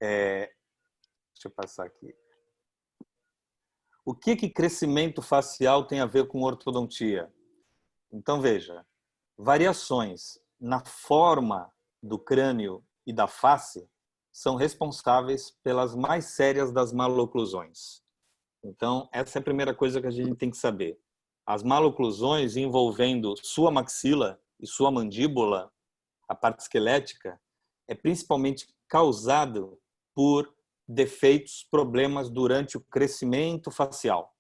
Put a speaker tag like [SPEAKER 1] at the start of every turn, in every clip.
[SPEAKER 1] Deixa eu passar aqui. O que crescimento facial tem a ver com ortodontia? Então, veja, variações na forma do crânio e da face são responsáveis pelas mais sérias das maloclusões. Então, essa é a primeira coisa que a gente tem que saber. As maloclusões envolvendo sua maxila e sua mandíbula, a parte esquelética, é principalmente causado por defeitos, problemas durante o crescimento facial.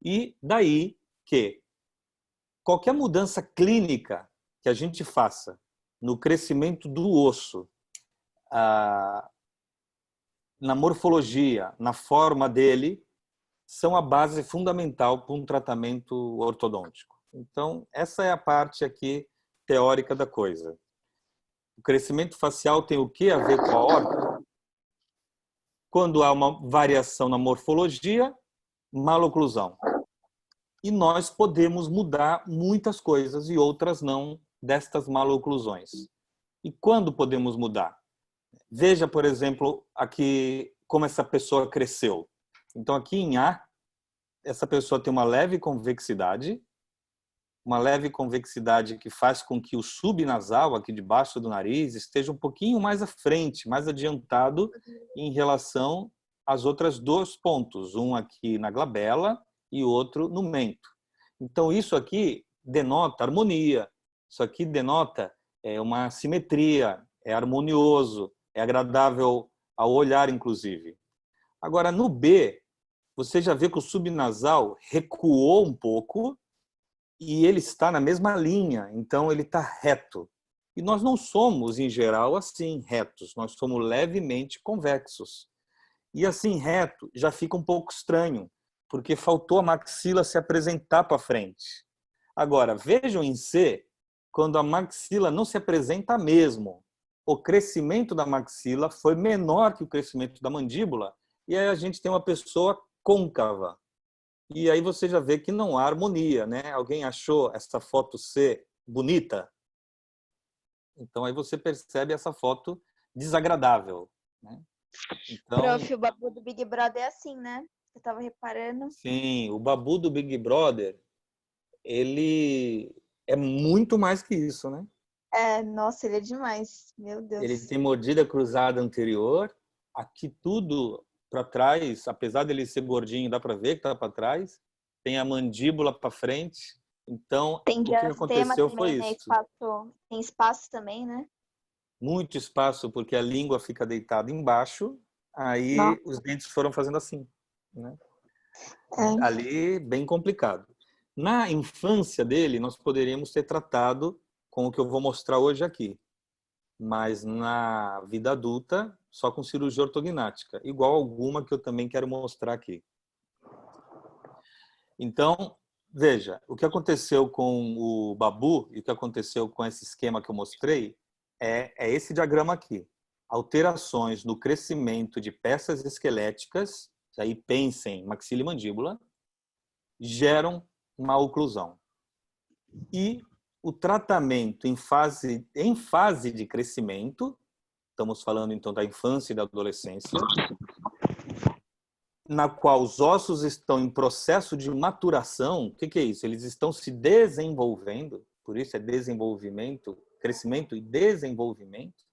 [SPEAKER 1] E daí que qualquer mudança clínica que a gente faça no crescimento do osso, na morfologia, na forma dele, são a base fundamental para um tratamento ortodôntico. Então, essa é a parte aqui teórica da coisa. O crescimento facial tem o que a ver com a horta? Quando há uma variação na morfologia, maloclusão. E nós podemos mudar muitas coisas e outras não destas maloclusões. E quando podemos mudar? Veja, por exemplo, aqui como essa pessoa cresceu. Então, aqui em A, essa pessoa tem uma leve convexidade que faz com que o subnasal, aqui debaixo do nariz, esteja um pouquinho mais à frente, mais adiantado em relação às outras dois pontos, um aqui na glabela e outro no mento. Então, isso aqui denota harmonia, isso aqui denota uma simetria, é harmonioso, é agradável ao olhar, inclusive. Agora, no B, você já vê que o subnasal recuou um pouco e ele está na mesma linha, então ele está reto. E nós não somos, em geral, assim, retos, nós somos levemente convexos. E assim, reto, já fica um pouco estranho, porque faltou a maxila se apresentar para frente. Agora, vejam em C, quando a maxila não se apresenta mesmo, o crescimento da maxila foi menor que o crescimento da mandíbula, e aí a gente tem uma pessoa côncava. E aí você já vê que não há harmonia, né? Alguém achou essa foto C bonita? Então aí você percebe essa foto desagradável, né? Então,
[SPEAKER 2] Prof, o babu do Big Brother é assim, né? Eu tava reparando.
[SPEAKER 1] sim, o babu do Big Brother, ele é muito mais que isso, né?
[SPEAKER 2] Nossa, ele é demais. Meu
[SPEAKER 1] Ele
[SPEAKER 2] Deus.
[SPEAKER 1] tem mordida cruzada anterior, aqui tudo para trás, apesar dele ser gordinho, dá para ver que tá para trás, tem a mandíbula para frente. Então,
[SPEAKER 2] Tem
[SPEAKER 1] o que
[SPEAKER 2] diastema
[SPEAKER 1] aconteceu foi
[SPEAKER 2] também, né?
[SPEAKER 1] isso.
[SPEAKER 2] Tem espaço também, né?
[SPEAKER 1] Muito espaço, porque a língua fica deitada embaixo,
[SPEAKER 2] Nossa,
[SPEAKER 1] aí os dentes foram fazendo assim, né?
[SPEAKER 2] é.
[SPEAKER 1] Ali, bem complicado. Na infância dele, nós poderíamos ter tratado com o que eu vou mostrar hoje aqui, mas na vida adulta, só com cirurgia ortognática, igual alguma que eu também quero mostrar aqui. Então, veja, o que aconteceu com o Babu e o que aconteceu com esse esquema que eu mostrei é esse diagrama aqui. Alterações no crescimento de peças esqueléticas, aí pensem maxila e mandíbula, geram uma oclusão. E o tratamento em fase de crescimento, estamos falando então da infância e da adolescência, na qual os ossos estão em processo de maturação. O que é isso? Eles estão se desenvolvendo, por isso é desenvolvimento, crescimento e desenvolvimento.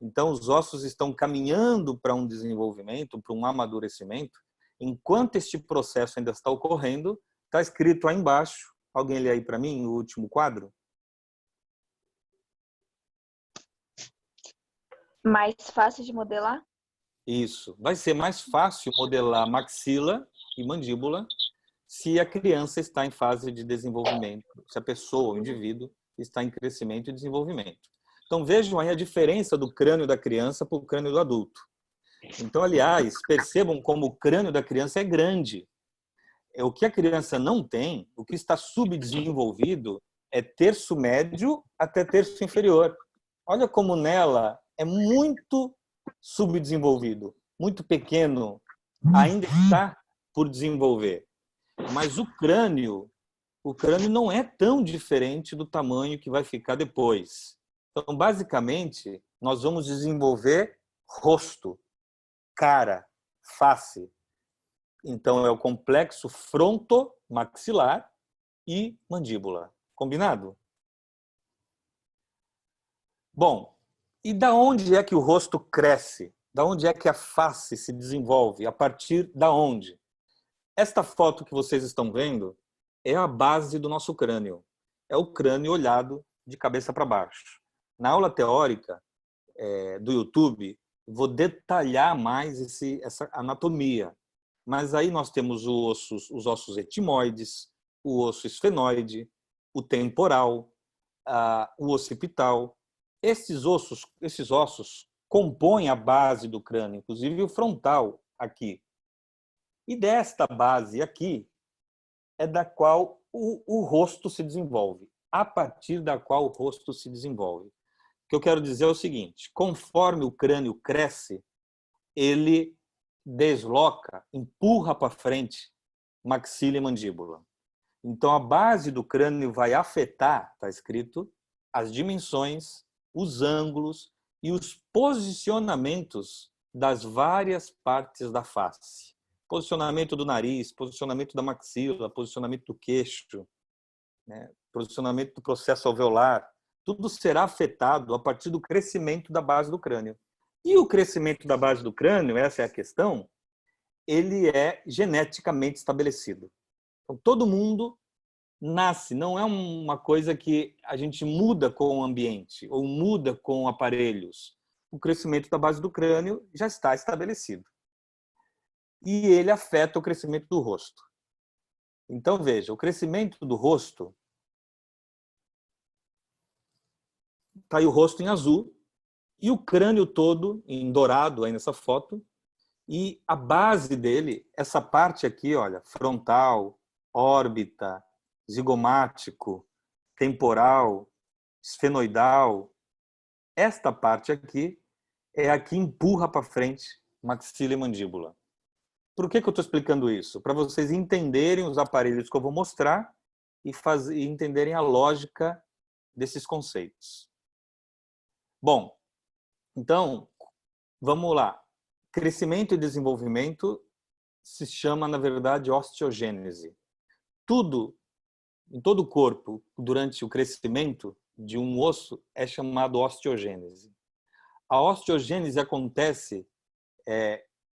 [SPEAKER 1] Então, os ossos estão caminhando para um desenvolvimento, para um amadurecimento. Enquanto este processo ainda está ocorrendo, está escrito aí embaixo, alguém lê aí para mim o último quadro?
[SPEAKER 2] Mais fácil de modelar?
[SPEAKER 1] Isso. Vai ser mais fácil modelar maxila e mandíbula se a criança está em fase de desenvolvimento, se a pessoa, o indivíduo, está em crescimento e desenvolvimento. Então, vejam aí a diferença do crânio da criança para o crânio do adulto. Então, aliás, percebam como o crânio da criança é grande. O que a criança não tem, o que está subdesenvolvido, é terço médio até terço inferior. Olha como nela é muito subdesenvolvido, muito pequeno, ainda está por desenvolver. Mas o crânio não é tão diferente do tamanho que vai ficar depois. Então, basicamente, nós vamos desenvolver rosto. cara, face. Então, é o complexo frontomaxilar e mandíbula. Combinado? Bom, e da onde é que o rosto cresce? Da onde é que a face se desenvolve? A partir da onde? Esta foto que vocês estão vendo é a base do nosso crânio. É o crânio olhado de cabeça para baixo. Na aula teórica do YouTube, vou detalhar mais essa anatomia. Mas aí nós temos os ossos etimoides, o osso esfenoide, o temporal, o occipital. Esses ossos compõem a base do crânio, inclusive o frontal aqui. E desta base aqui é da qual o rosto se desenvolve, a partir da qual o rosto se desenvolve. O que eu quero dizer é o seguinte: conforme o crânio cresce, ele desloca, empurra para frente maxila e mandíbula. Então, a base do crânio vai afetar, está escrito, as dimensões, os ângulos e os posicionamentos das várias partes da face. Posicionamento do nariz, posicionamento da maxila, posicionamento do queixo, né? Posicionamento do processo alveolar. Tudo será afetado a partir do crescimento da base do crânio. E o crescimento da base do crânio, essa é a questão, ele é geneticamente estabelecido. Então, todo mundo nasce, não é uma coisa que a gente muda com o ambiente ou muda com aparelhos. O crescimento da base do crânio já está estabelecido. E ele afeta o crescimento do rosto. Então, veja, o crescimento do rosto, está aí o rosto em azul e o crânio todo em dourado aí nessa foto. E a base dele, essa parte aqui, olha, frontal, órbita, zigomático, temporal, esfenoidal, esta parte aqui é a que empurra para frente maxila e mandíbula. Por que eu estou explicando isso? Para vocês entenderem os aparelhos que eu vou mostrar e entenderem a lógica desses conceitos. Bom, então, vamos lá. Crescimento e desenvolvimento se chama, na verdade, osteogênese. Tudo, em todo o corpo, durante o crescimento de um osso, é chamado osteogênese. A osteogênese acontece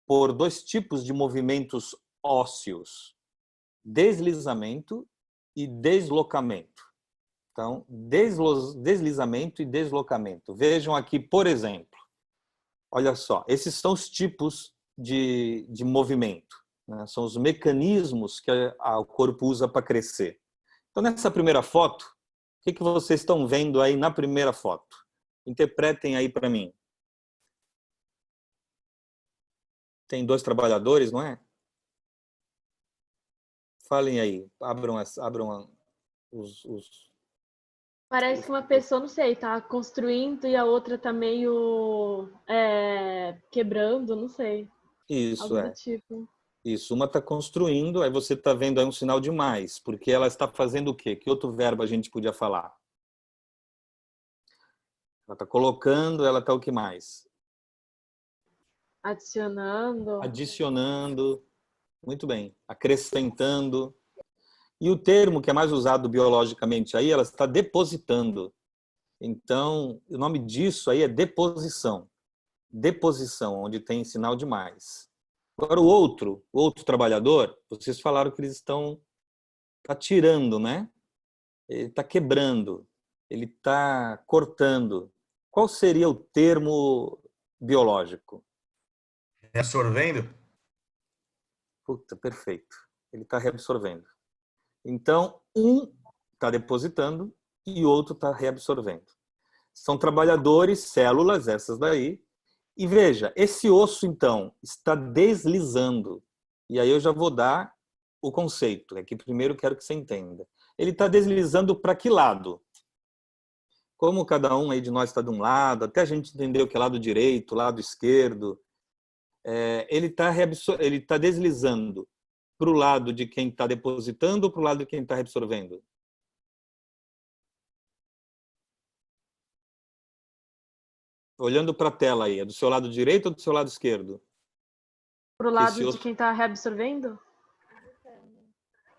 [SPEAKER 1] por dois tipos de movimentos ósseos: deslizamento e deslocamento. Então, deslizamento e deslocamento. Vejam aqui, por exemplo, olha só, esses são os tipos de movimento, né? São os mecanismos que o corpo usa para crescer. Então, nessa primeira foto, o que vocês estão vendo aí na primeira foto? Interpretem aí para mim. Tem dois trabalhadores, não é? Falem aí, abram os...
[SPEAKER 3] Parece que uma pessoa, não sei, tá construindo e a outra tá meio quebrando, não sei.
[SPEAKER 1] Isso,
[SPEAKER 3] Algo do tipo.
[SPEAKER 1] Isso, uma está construindo, aí você está vendo aí um sinal de mais, porque ela está fazendo o quê? Que outro verbo a gente podia falar? Ela está colocando, ela está o que mais?
[SPEAKER 3] Adicionando.
[SPEAKER 1] Adicionando, muito bem, acrescentando. E o termo que é mais usado biologicamente aí, ela está depositando. Então, o nome disso aí é deposição. Deposição, onde tem sinal de mais. Agora, o outro trabalhador, vocês falaram que eles tá tirando, né? Ele está quebrando, ele está cortando. Qual seria o termo biológico?
[SPEAKER 4] Reabsorvendo?
[SPEAKER 1] Puta, perfeito. Ele está reabsorvendo. Então, um está depositando e o outro está reabsorvendo. São trabalhadores, células, essas daí. E veja, esse osso, então, está deslizando. E aí eu já vou dar o conceito. Aqui primeiro quero que você entenda. Ele está deslizando para que lado? Como cada um aí de nós está de um lado, até a gente entender o que é lado direito, lado esquerdo, ele está deslizando para o lado de quem está depositando ou para o lado de quem está reabsorvendo? Olhando para a tela aí, é do seu lado direito ou do seu lado esquerdo?
[SPEAKER 3] Pro lado
[SPEAKER 1] Esse
[SPEAKER 3] de
[SPEAKER 1] osso
[SPEAKER 3] quem tá reabsorvendo?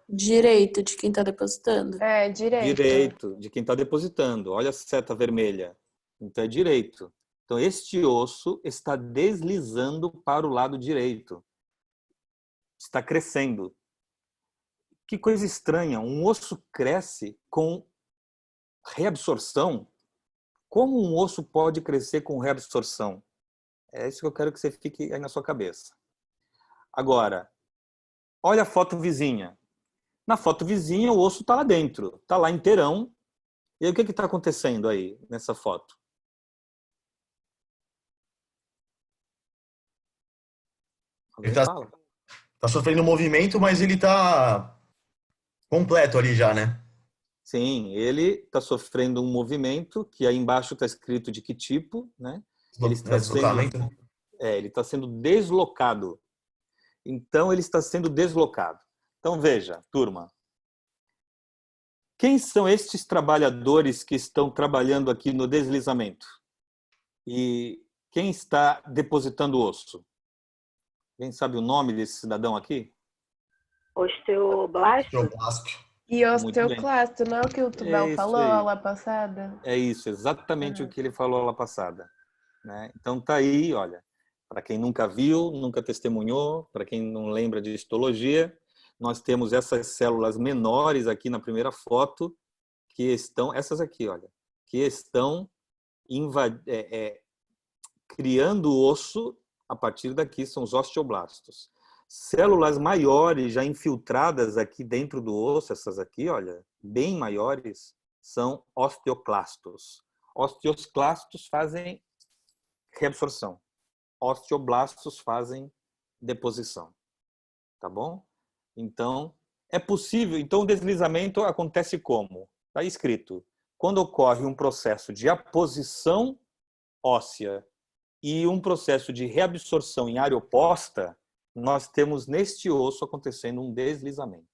[SPEAKER 5] Direito de quem tá depositando.
[SPEAKER 6] É, direito.
[SPEAKER 1] direito de quem está depositando. Olha a seta vermelha. Então é direito. Então este osso está deslizando para o lado direito. Está crescendo. Que coisa estranha. Um osso cresce com reabsorção. Como um osso pode crescer com reabsorção? É isso que eu quero que você fique aí na sua cabeça. Agora, olha a foto vizinha. Na foto vizinha, o osso está lá dentro, está lá inteirão. E aí, o que está acontecendo aí nessa foto? Alguém
[SPEAKER 4] Ele
[SPEAKER 1] fala?
[SPEAKER 4] tá sofrendo movimento, mas ele tá completo ali já, né?
[SPEAKER 1] Sim, ele está sofrendo um movimento que aí embaixo está escrito de que tipo, né? Ele está
[SPEAKER 4] Deslocamento.
[SPEAKER 1] ele está sendo deslocado. Então, ele está sendo deslocado. Então, veja, turma. Quem são estes trabalhadores que estão trabalhando aqui no deslizamento? E quem está depositando o osso? Quem sabe o nome desse cidadão aqui?
[SPEAKER 2] Osteoblasto?
[SPEAKER 4] Osteoblasto.
[SPEAKER 6] E
[SPEAKER 1] Muito bem.
[SPEAKER 6] osteoclasto, não é o que o Tubel
[SPEAKER 1] isso
[SPEAKER 6] falou
[SPEAKER 1] aí.
[SPEAKER 6] lá passada?
[SPEAKER 1] É isso, exatamente o que ele falou lá passada. Né? Então tá aí, olha, para quem nunca viu, nunca testemunhou, para quem não lembra de histologia, nós temos essas células menores aqui na primeira foto, que estão, essas aqui, olha, que estão criando o osso. A partir daqui são os osteoblastos. Células maiores já infiltradas aqui dentro do osso, essas aqui, olha, bem maiores, são osteoclastos. Osteoclastos fazem reabsorção. Osteoblastos fazem deposição. Tá bom? Então, é possível. Então, o deslizamento acontece como? Está escrito. Quando ocorre um processo de aposição óssea e um processo de reabsorção em área oposta, nós temos neste osso acontecendo um deslizamento.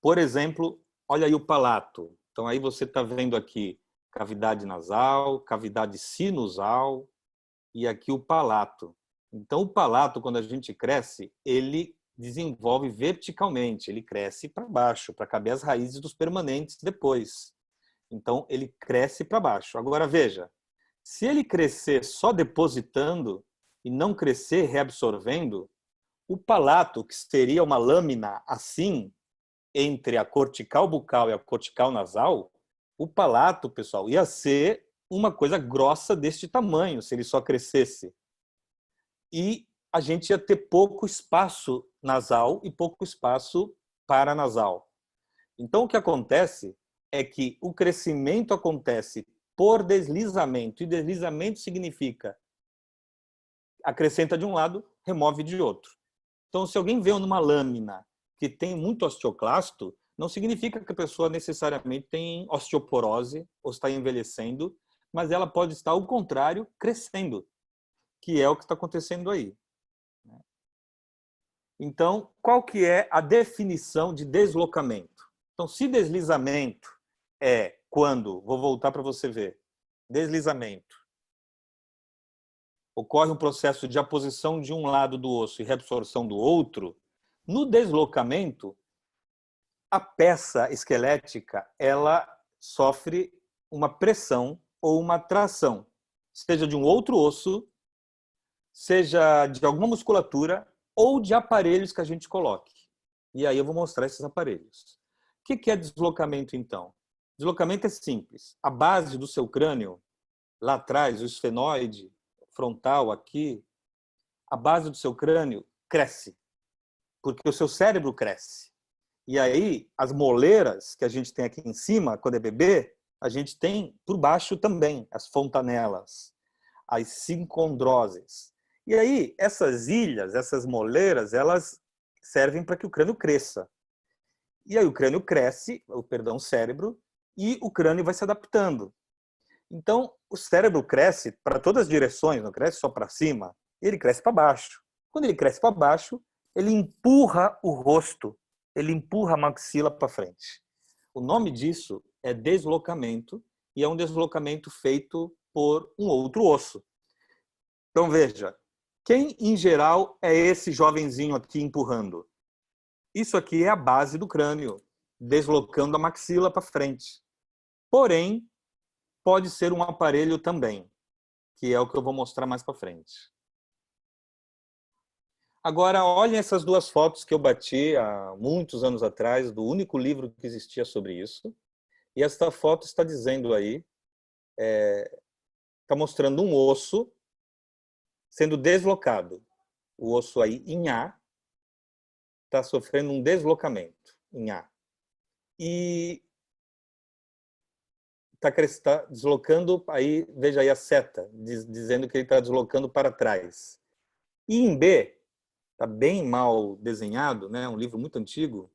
[SPEAKER 1] Por exemplo, olha aí o palato. Então, aí você está vendo aqui cavidade nasal, cavidade sinusal e aqui o palato. Então, o palato, quando a gente cresce, ele desenvolve verticalmente, ele cresce para baixo, para caber as raízes dos permanentes depois. Então, ele cresce para baixo. Agora, veja, se ele crescer só depositando e não crescer reabsorvendo, o palato, que seria uma lâmina assim, entre a cortical bucal e a cortical nasal, o palato, pessoal, ia ser uma coisa grossa deste tamanho, se ele só crescesse. E a gente ia ter pouco espaço nasal e pouco espaço paranasal. Então, o que acontece é que o crescimento acontece por deslizamento, e deslizamento significa acrescenta de um lado, remove de outro. Então, se alguém vê numa lâmina que tem muito osteoclasto, não significa que a pessoa necessariamente tem osteoporose ou está envelhecendo, mas ela pode estar, ao contrário, crescendo, que é o que está acontecendo aí. Então, qual que é a definição de deslocamento? Então, se deslizamento é quando, vou voltar para você ver, deslizamento, ocorre um processo de aposição de um lado do osso e reabsorção do outro, no deslocamento, a peça esquelética ela sofre uma pressão ou uma tração, seja de um outro osso, seja de alguma musculatura ou de aparelhos que a gente coloque. E aí eu vou mostrar esses aparelhos. O que é deslocamento, então? Deslocamento é simples. A base do seu crânio, lá atrás, o esfenoide frontal aqui, a base do seu crânio cresce, porque o seu cérebro cresce. E aí, as moleiras que a gente tem aqui em cima, quando é bebê, a gente tem por baixo também as fontanelas, as sincondroses. E aí, essas ilhas, essas moleiras, elas servem para que o crânio cresça. E aí o crânio cresce, o cérebro, e o crânio vai se adaptando. Então, o cérebro cresce para todas as direções, não cresce só para cima, ele cresce para baixo. Quando ele cresce para baixo, ele empurra o rosto, ele empurra a maxila para frente. O nome disso é deslocamento, e é um deslocamento feito por um outro osso. Então, veja, Quem, em geral, é esse jovenzinho aqui empurrando? Isso aqui é a base do crânio, deslocando a maxila para frente. Porém, pode ser um aparelho também, que é o que eu vou mostrar mais para frente. Agora, olhem essas duas fotos que eu bati há muitos anos atrás, do único livro que existia sobre isso. E esta foto está dizendo aí, está mostrando um osso sendo deslocado. O osso aí em A está sofrendo um deslocamento em A. E está deslocando, aí veja aí a seta, dizendo que ele está deslocando para trás. E em B, está bem mal desenhado, né? Um livro muito antigo.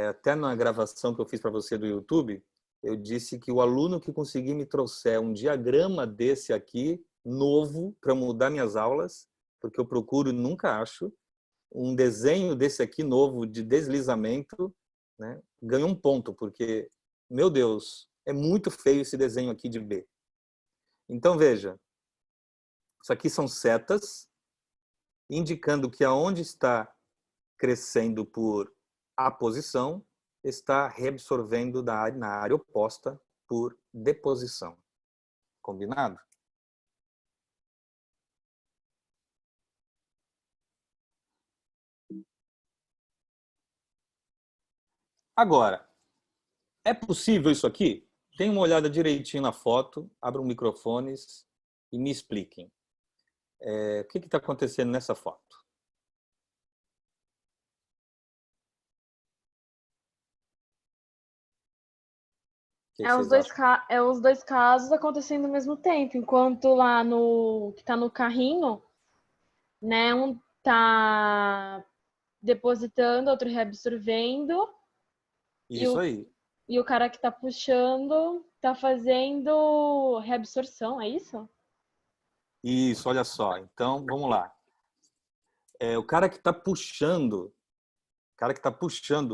[SPEAKER 1] Até na gravação que eu fiz para você do YouTube, eu disse que o aluno que conseguir me trouxer um diagrama desse aqui, novo, para mudar minhas aulas, porque eu procuro e nunca acho, um desenho desse aqui novo, de deslizamento, né, ganha um ponto, porque, meu Deus, é muito feio esse desenho aqui de B. Então, veja, isso aqui são setas, indicando que aonde está crescendo por A posição, está reabsorvendo na área oposta por deposição. Combinado? Agora, é possível isso aqui? Deem uma olhada direitinho na foto, abram microfones e me expliquem. O que está acontecendo nessa foto?
[SPEAKER 3] É os dois casos acontecendo ao mesmo tempo. Enquanto lá no que está no carrinho, né, um tá depositando, outro reabsorvendo.
[SPEAKER 1] Isso aí.
[SPEAKER 3] E o cara que está puxando está fazendo reabsorção, é isso?
[SPEAKER 1] Isso, olha só. Então, vamos lá. O cara que está puxando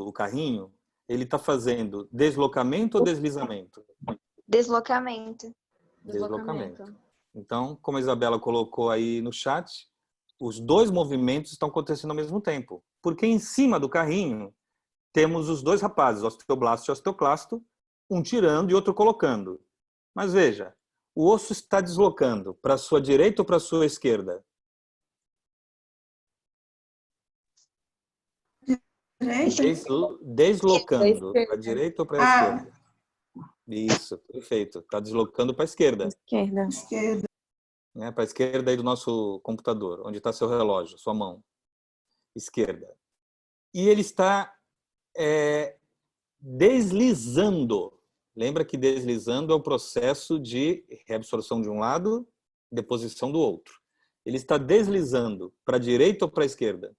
[SPEAKER 1] o carrinho, ele está fazendo deslocamento ou deslizamento?
[SPEAKER 2] Deslocamento.
[SPEAKER 1] Deslocamento. Então, como a Isabela colocou aí no chat, os dois movimentos estão acontecendo ao mesmo tempo. Porque em cima do carrinho temos os dois rapazes, osteoblasto e osteoclasto, um tirando e outro colocando. Mas veja, o osso está deslocando para a sua direita ou para a sua esquerda? Deslocando para a direita ou para a esquerda? Isso, perfeito. Está deslocando para a esquerda.
[SPEAKER 5] Esquerda.
[SPEAKER 1] Para a esquerda aí do nosso computador, onde está seu relógio, sua mão. Esquerda. E ele está deslizando. Lembra que deslizando é o processo de reabsorção de um lado, deposição do outro. Ele está deslizando para a direita ou para a esquerda?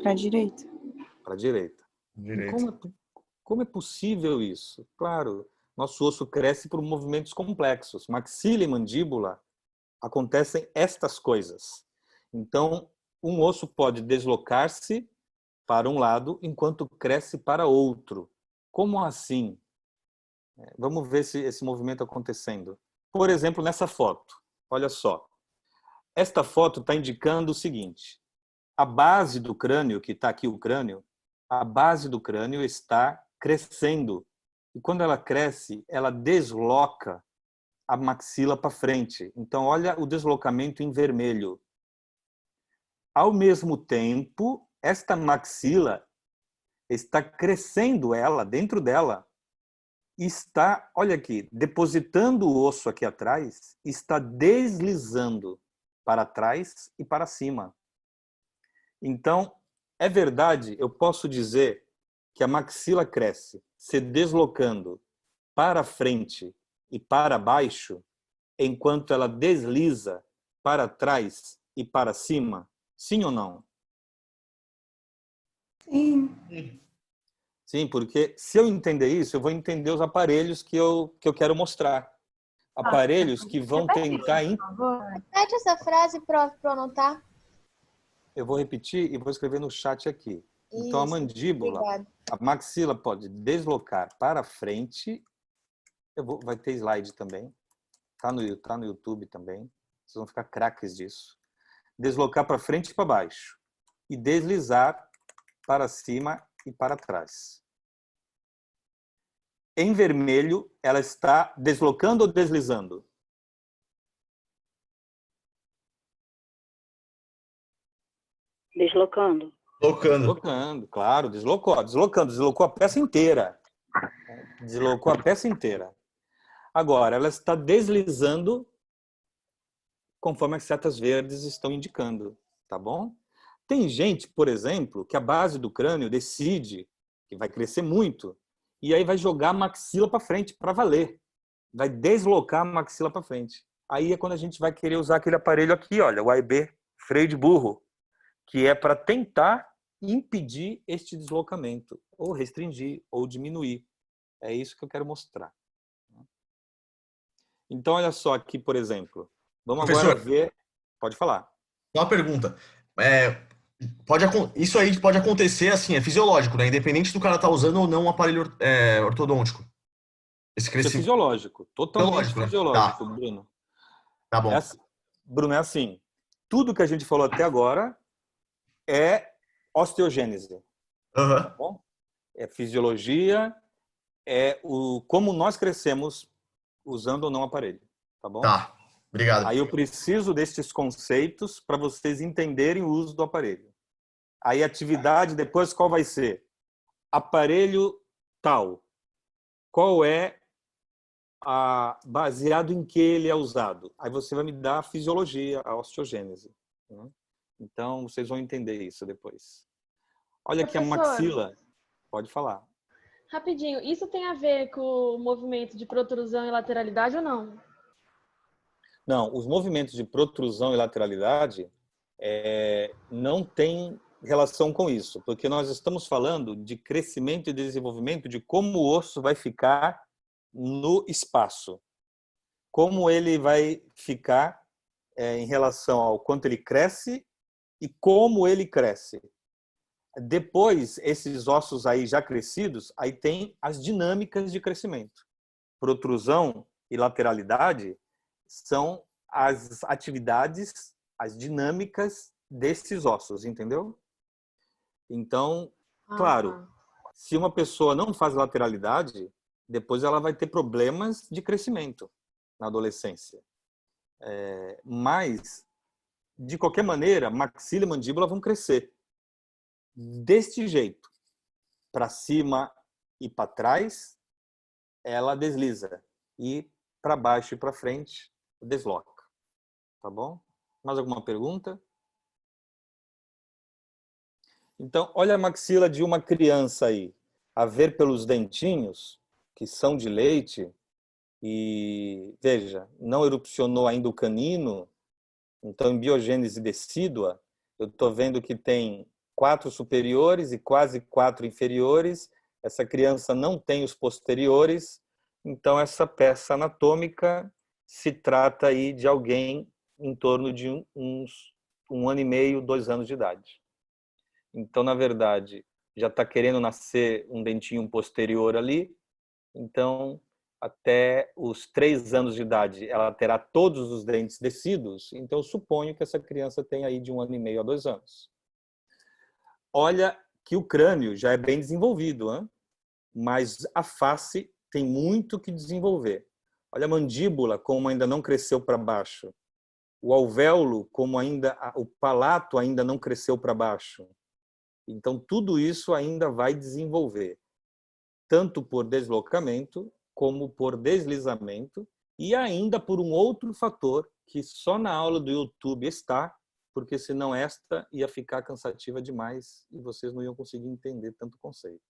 [SPEAKER 5] Para a direita.
[SPEAKER 1] Para a direita. Como é possível isso? Claro, nosso osso cresce por movimentos complexos. Maxila e mandíbula acontecem estas coisas. Então, um osso pode deslocar-se para um lado enquanto cresce para outro. Como assim? Vamos ver esse movimento acontecendo. Por exemplo, nessa foto. Olha só. Esta foto está indicando o seguinte. A base do crânio, que está aqui o crânio, a base do crânio está crescendo. E quando ela cresce, ela desloca a maxila para frente. Então, olha o deslocamento em vermelho. Ao mesmo tempo, esta maxila está crescendo dentro dela. Está, olha aqui, depositando o osso aqui atrás, está deslizando para trás e para cima. Então, é verdade, eu posso dizer que a maxila cresce se deslocando para frente e para baixo, enquanto ela desliza para trás e para cima? Sim ou não?
[SPEAKER 5] Sim.
[SPEAKER 1] Sim, porque se eu entender isso, eu vou entender os aparelhos que eu quero mostrar. Aparelhos que vão tentar...
[SPEAKER 2] Repete essa frase para eu anotar.
[SPEAKER 1] Eu vou repetir e vou escrever no chat aqui. Então, a mandíbula,
[SPEAKER 2] obrigado.
[SPEAKER 1] a maxila pode deslocar para frente. Vai ter slide também. Tá no YouTube também. Vocês vão ficar craques disso. Deslocar para frente e para baixo. E deslizar para cima e para trás. Em vermelho, ela está deslocando ou deslizando?
[SPEAKER 7] Deslocando.
[SPEAKER 4] Tocando.
[SPEAKER 1] Deslocando, claro, deslocou. Deslocou a peça inteira. Deslocou a peça inteira. Agora, ela está deslizando conforme as setas verdes estão indicando, tá bom? Tem gente, por exemplo, que a base do crânio decide que vai crescer muito e aí vai jogar a maxila para frente para valer. Vai deslocar a maxila para frente. Aí é quando a gente vai querer usar aquele aparelho aqui, olha, o AIB, freio de burro, que é para tentar impedir este deslocamento, ou restringir, ou diminuir. É isso que eu quero mostrar. Então, olha só aqui, por exemplo. Vamos
[SPEAKER 4] Professor,
[SPEAKER 1] agora ver... Pode falar.
[SPEAKER 4] uma pergunta. Isso aí pode acontecer assim, é fisiológico, né? Independente do cara estar usando ou não um aparelho ortodôntico. Esse
[SPEAKER 1] Isso é
[SPEAKER 4] crescimento.
[SPEAKER 1] fisiológico. Totalmente
[SPEAKER 4] Fisiológico, né?
[SPEAKER 1] fisiológico,
[SPEAKER 4] Tá.
[SPEAKER 1] Bruno.
[SPEAKER 4] Tá bom.
[SPEAKER 1] Bruno, é assim. Tudo que a gente falou até agora é osteogênese.
[SPEAKER 4] Aham.
[SPEAKER 1] Tá bom? É fisiologia, como nós crescemos usando ou não aparelho. Tá bom?
[SPEAKER 4] Tá. Obrigado.
[SPEAKER 1] Aí eu preciso destes conceitos para vocês entenderem o uso do aparelho. Aí a atividade depois qual vai ser? Aparelho tal. Qual é baseado em que ele é usado? Aí você vai me dar a fisiologia, a osteogênese. Né? Então vocês vão entender isso depois. Olha aqui a
[SPEAKER 3] Professor.
[SPEAKER 1] maxila. Pode falar.
[SPEAKER 3] Rapidinho, isso tem a ver com o movimento de protrusão e lateralidade ou não?
[SPEAKER 1] Não, os movimentos de protrusão e lateralidade não têm relação com isso, porque nós estamos falando de crescimento e desenvolvimento de como o osso vai ficar no espaço. Como ele vai ficar em relação ao quanto ele cresce e como ele cresce. Depois, esses ossos aí já crescidos, aí tem as dinâmicas de crescimento. Protrusão e lateralidade são as atividades, as dinâmicas desses ossos, entendeu? Então, claro, se uma pessoa não faz lateralidade, depois ela vai ter problemas de crescimento na adolescência. Mas, de qualquer maneira, maxila e mandíbula vão crescer. Deste jeito, para cima e para trás, ela desliza. E para baixo e para frente, desloca. Tá bom? Mais alguma pergunta? Então, olha a maxila de uma criança aí. A ver pelos dentinhos, que são de leite, e, veja, não erupcionou ainda o canino, então, em biogênese decídua, eu estou vendo que tem 4 superiores e quase 4 inferiores. Essa criança não tem os posteriores, então essa peça anatômica se trata aí de alguém em torno de um ano e meio, 2 anos de idade. Então, na verdade, já está querendo nascer um dentinho posterior ali, então até os 3 anos de idade ela terá todos os dentes descidos, então eu suponho que essa criança tem aí de 1 ano e meio a 2 anos. Olha que o crânio já é bem desenvolvido, hein? Mas a face tem muito que desenvolver. Olha a mandíbula, como ainda não cresceu para baixo. O alvéolo, como o palato ainda não cresceu para baixo. Então, tudo isso ainda vai desenvolver, tanto por deslocamento, como por deslizamento, e ainda por um outro fator que só na aula do YouTube está, porque senão esta ia ficar cansativa demais e vocês não iam conseguir entender tanto conceito.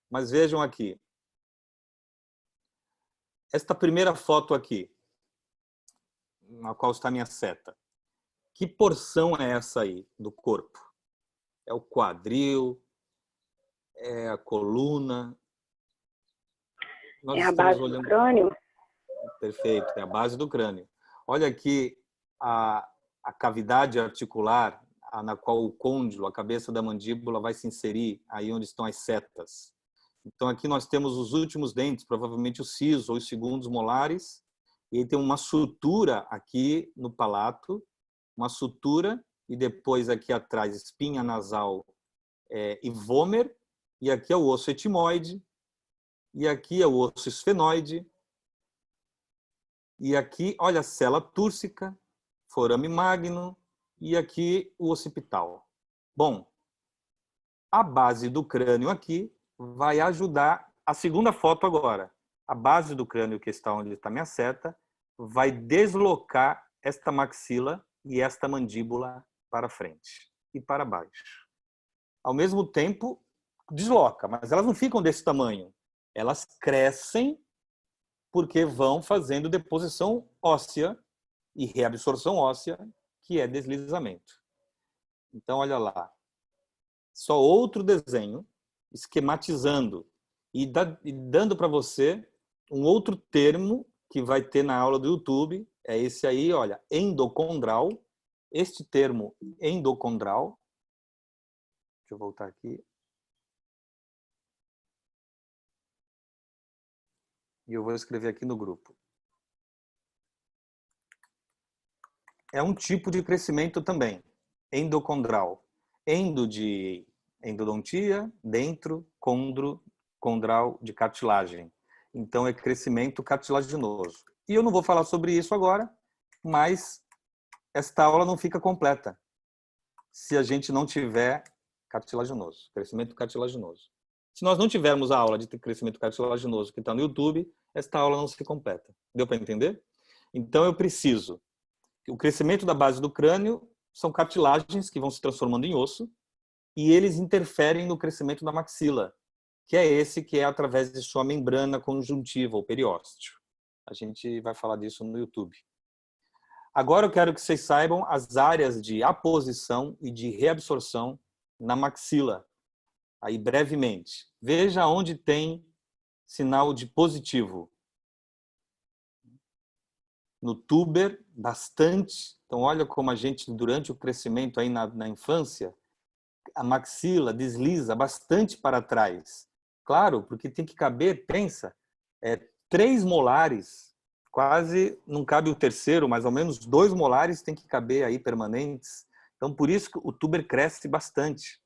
[SPEAKER 1] Mas vejam aqui. Esta primeira foto aqui, na qual está a minha seta. Que porção é essa aí do corpo? É o quadril? É a coluna? Nós
[SPEAKER 7] É a
[SPEAKER 1] estamos
[SPEAKER 7] base
[SPEAKER 1] olhando...
[SPEAKER 7] do crânio?
[SPEAKER 1] Perfeito, é a base do crânio. Olha aqui a cavidade articular na qual o côndilo, a cabeça da mandíbula, vai se inserir, aí onde estão as setas. Então, aqui nós temos os últimos dentes, provavelmente o siso ou os segundos molares, E aí tem uma sutura aqui no palato, uma sutura, e depois aqui atrás espinha nasal e vômer, e aqui é o osso etimoide, e aqui é o osso esfenoide, e aqui, olha, a cela túrcica, forame magno, e aqui o occipital. Bom, a base do crânio aqui vai ajudar, a segunda foto agora, a base do crânio, que está onde está minha seta, vai deslocar esta maxila e esta mandíbula para frente e para baixo. Ao mesmo tempo, desloca, mas elas não ficam desse tamanho. Elas crescem porque vão fazendo deposição óssea e reabsorção óssea, que é deslizamento. Então, olha lá. Só outro desenho, esquematizando e dando para você um outro termo que vai ter na aula do YouTube. É esse aí, olha, endocondral. Este termo endocondral. Deixa eu voltar aqui. E eu vou escrever aqui no grupo. É um tipo de crescimento também, endocondral. Endo de endodontia, dentro, condro, condral de cartilagem. Então é crescimento cartilaginoso. E eu não vou falar sobre isso agora, mas esta aula não fica completa se a gente não tiver cartilaginoso, crescimento cartilaginoso. Se nós não tivermos a aula de crescimento cartilaginoso que está no YouTube, esta aula não se completa. Deu para entender? Então eu preciso. O crescimento da base do crânio são cartilagens que vão se transformando em osso e eles interferem no crescimento da maxila, que é esse que é através de sua membrana conjuntiva, ou periósteo. A gente vai falar disso no YouTube. Agora eu quero que vocês saibam as áreas de aposição e de reabsorção na maxila. Aí, brevemente. Veja onde tem sinal de positivo. No tuber, bastante. Então, olha como a gente, durante o crescimento aí na infância, a maxila desliza bastante para trás. Claro, porque tem que caber, pensa, 3 molares, quase não cabe o terceiro, mais ou menos 2 molares tem que caber aí permanentes. Então, por isso que o tuber cresce bastante.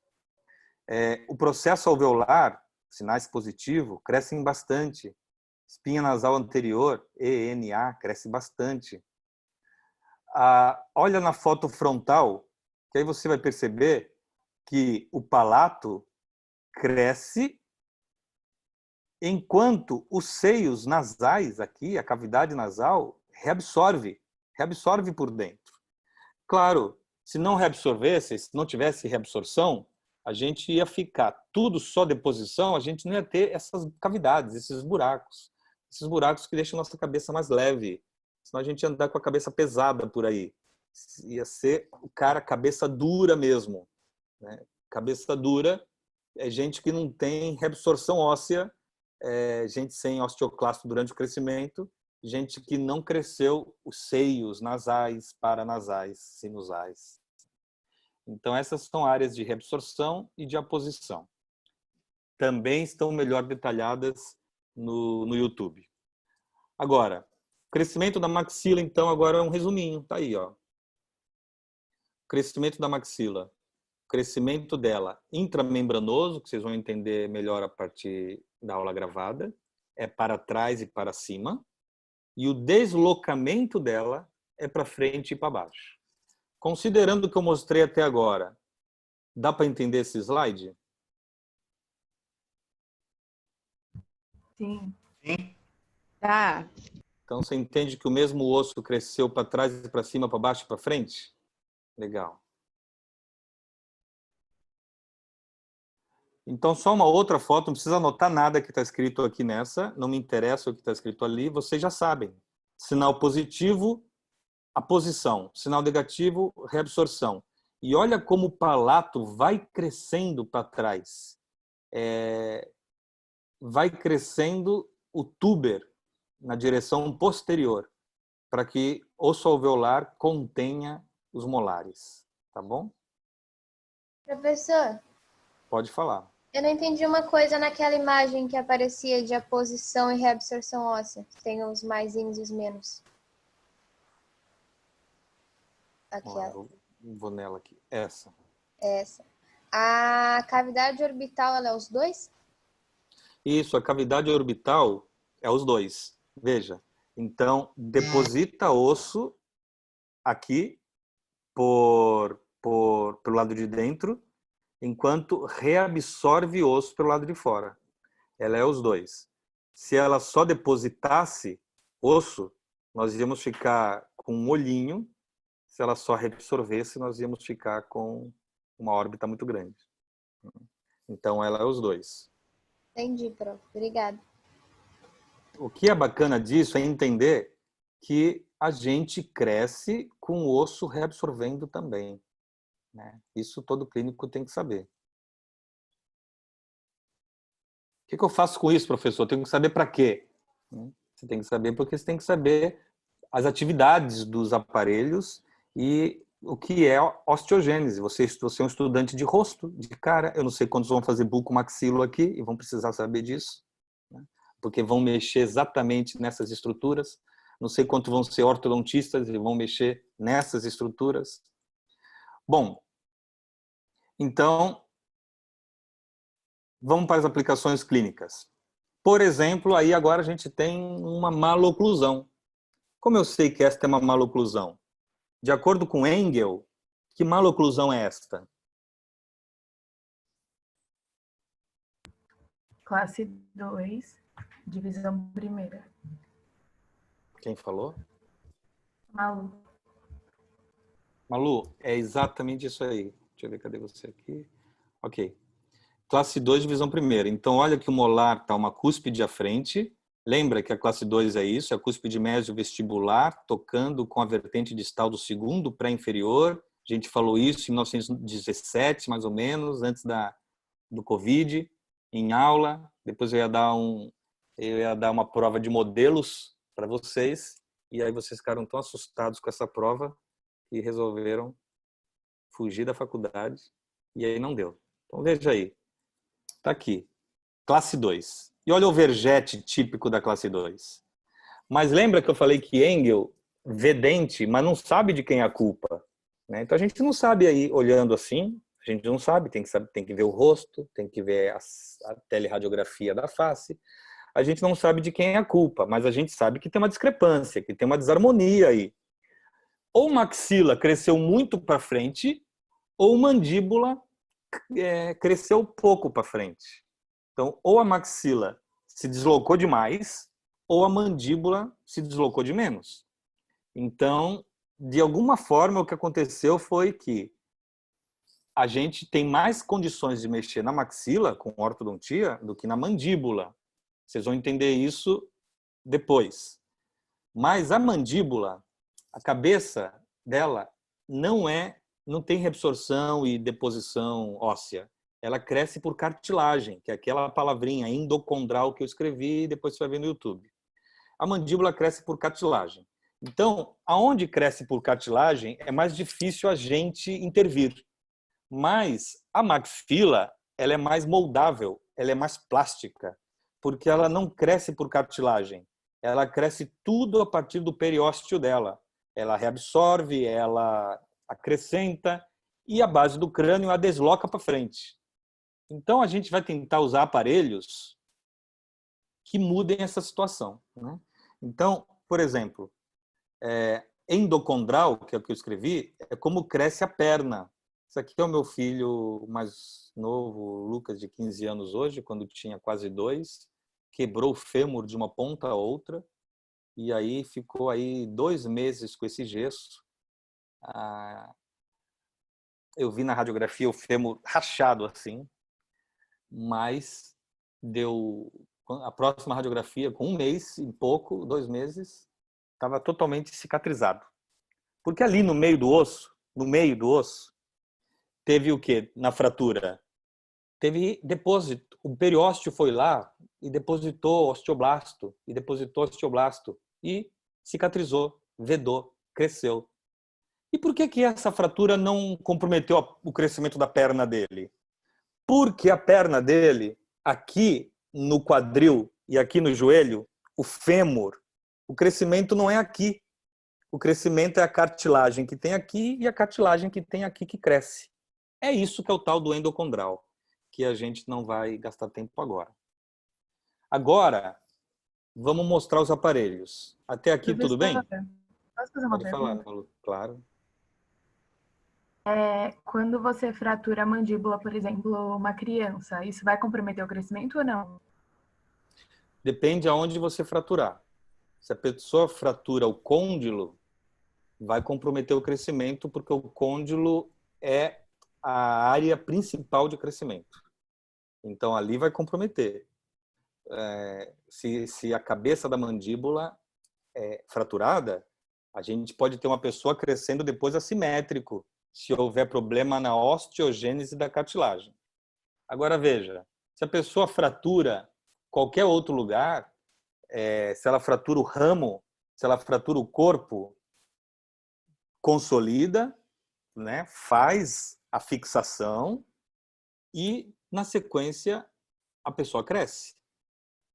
[SPEAKER 1] O processo alveolar, sinais positivos, crescem bastante. Espinha nasal anterior, ENA, cresce bastante. Olha na foto frontal, que aí você vai perceber que o palato cresce enquanto os seios nasais aqui, a cavidade nasal, reabsorve por dentro. Claro, se não reabsorvesse, se não tivesse reabsorção, a gente ia ficar tudo só deposição, a gente não ia ter essas cavidades, esses buracos que deixam a nossa cabeça mais leve. Senão a gente ia andar com a cabeça pesada por aí. Ia ser o cara cabeça dura mesmo. Né? Cabeça dura é gente que não tem reabsorção óssea, gente sem osteoclasto durante o crescimento, gente que não cresceu os seios nasais, paranasais, sinusais. Então, essas são áreas de reabsorção e de aposição. Também estão melhor detalhadas no YouTube. Agora, crescimento da maxila, então, agora é um resuminho. Tá aí, ó. Crescimento da maxila. Crescimento dela intramembranoso, que vocês vão entender melhor a partir da aula gravada. É para trás e para cima. E o deslocamento dela é para frente e para baixo. Considerando o que eu mostrei até agora, dá para entender esse slide?
[SPEAKER 6] Sim.
[SPEAKER 4] Sim.
[SPEAKER 6] Tá.
[SPEAKER 1] Então, você entende que o mesmo osso cresceu para trás e para cima, para baixo e para frente? Legal. Então, só uma outra foto, não precisa anotar nada que está escrito aqui nessa, não me interessa o que está escrito ali, vocês já sabem. Sinal positivo, a posição. Sinal negativo, reabsorção. E olha como o palato vai crescendo para trás. Vai crescendo o tuber na direção posterior, para que o osso alveolar contenha os molares. Tá bom?
[SPEAKER 7] Professor,
[SPEAKER 1] Pode falar.
[SPEAKER 7] eu não entendi uma coisa naquela imagem que aparecia de aposição e reabsorção óssea, que tem os maisinhos e os menos. Aqui,
[SPEAKER 1] Ó,
[SPEAKER 7] ó,
[SPEAKER 1] eu vou nela aqui. Essa.
[SPEAKER 7] essa. A cavidade orbital, ela é os dois?
[SPEAKER 1] Isso, a cavidade orbital é os dois. Veja. Então, deposita osso aqui pelo lado de dentro, enquanto reabsorve osso pelo lado de fora. Ela é os dois. Se ela só depositasse osso, nós íamos ficar com um olhinho. Se ela só reabsorvesse, nós íamos ficar com uma órbita muito grande. Então, ela é os dois.
[SPEAKER 7] Entendi, prof. Obrigada.
[SPEAKER 1] O que é bacana disso é entender que a gente cresce com o osso reabsorvendo também, né? Isso todo clínico tem que saber. O que eu faço com isso, professor? Eu tenho que saber para quê? Você tem que saber porque você tem que saber as atividades dos aparelhos e o que é osteogênese. Você é um estudante de rosto, de cara. Eu não sei quantos vão fazer bucomaxilo aqui e vão precisar saber disso, né? Porque vão mexer exatamente nessas estruturas. Não sei quantos vão ser ortodontistas e vão mexer nessas estruturas. Bom, então, vamos para as aplicações clínicas. Por exemplo, aí agora a gente tem uma maloclusão. Como eu sei que esta é uma maloclusão? De acordo com Engel, que maloclusão é esta?
[SPEAKER 6] Classe 2, divisão primeira.
[SPEAKER 1] Quem falou?
[SPEAKER 6] Malu.
[SPEAKER 1] Malu, é exatamente isso aí. Deixa eu ver, cadê você aqui? Ok. Classe 2, divisão primeira. Então, olha que o molar está uma cúspide à frente. Lembra que a classe 2 é isso? É a cúspide mesiovestibular, tocando com a vertente distal do segundo pré-inferior. A gente falou isso em 1917, mais ou menos, antes do Covid, em aula. Depois eu ia dar uma prova de modelos para vocês. E aí vocês ficaram tão assustados com essa prova e resolveram fugir da faculdade. E aí não deu. Então, veja aí. Está aqui. Classe 2. E olha o vergete típico da classe 2. Mas lembra que eu falei que Engel vê dente, mas não sabe de quem é a culpa, né? Então a gente não sabe aí, olhando assim, a gente não sabe, tem que ver o rosto, tem que ver a teleradiografia da face. A gente não sabe de quem é a culpa, mas a gente sabe que tem uma discrepância, que tem uma desarmonia aí. Ou maxila cresceu muito para frente, ou mandíbula cresceu pouco para frente. Então, ou a maxila se deslocou demais, ou a mandíbula se deslocou de menos. Então, de alguma forma, o que aconteceu foi que a gente tem mais condições de mexer na maxila com ortodontia do que na mandíbula. Vocês vão entender isso depois. Mas a mandíbula, a cabeça dela não tem reabsorção e deposição óssea. Ela cresce por cartilagem, que é aquela palavrinha endocondral que eu escrevi e depois você vai ver no YouTube. A mandíbula cresce por cartilagem. Então, aonde cresce por cartilagem é mais difícil a gente intervir. Mas a maxila, ela é mais moldável, ela é mais plástica, porque ela não cresce por cartilagem. Ela cresce tudo a partir do periósteo dela. Ela reabsorve, ela acrescenta e a base do crânio a desloca para frente. Então, a gente vai tentar usar aparelhos que mudem essa situação, né? Então, por exemplo, endocondral, que é o que eu escrevi, é como cresce a perna. Isso aqui é o meu filho mais novo, Lucas, de 15 anos hoje, quando tinha quase 2, quebrou o fêmur de uma ponta a outra, e aí ficou aí 2 meses com esse gesso. Eu vi na radiografia o fêmur rachado assim, mas deu a próxima radiografia, com 1 mês e pouco, 2 meses, estava totalmente cicatrizado. Porque ali no meio do osso, teve o quê na fratura? Teve depósito. O periósteo foi lá e depositou osteoblasto, e cicatrizou, vedou, cresceu. E por que essa fratura não comprometeu o crescimento da perna dele? Porque a perna dele, aqui no quadril e aqui no joelho, o fêmur, o crescimento não é aqui. O crescimento é a cartilagem que tem aqui e a cartilagem que tem aqui que cresce. É isso que é o tal do endocondral, que a gente não vai gastar tempo agora. Agora, vamos mostrar os aparelhos. Até aqui tudo bem?
[SPEAKER 6] Posso fazer uma
[SPEAKER 1] Pode falar,
[SPEAKER 6] pergunta?
[SPEAKER 1] Malu. Claro.
[SPEAKER 6] Quando você fratura a mandíbula, por exemplo, uma criança, isso vai comprometer o crescimento ou não?
[SPEAKER 1] Depende aonde você fraturar. Se a pessoa fratura o côndilo, vai comprometer o crescimento, porque o côndilo é a área principal de crescimento. Então, ali vai comprometer. Se a cabeça da mandíbula é fraturada, a gente pode ter uma pessoa crescendo depois assimétrico, se houver problema na osteogênese da cartilagem. Agora, veja, se a pessoa fratura qualquer outro lugar, se ela fratura o ramo, se ela fratura o corpo, consolida, né, faz a fixação e, na sequência, a pessoa cresce.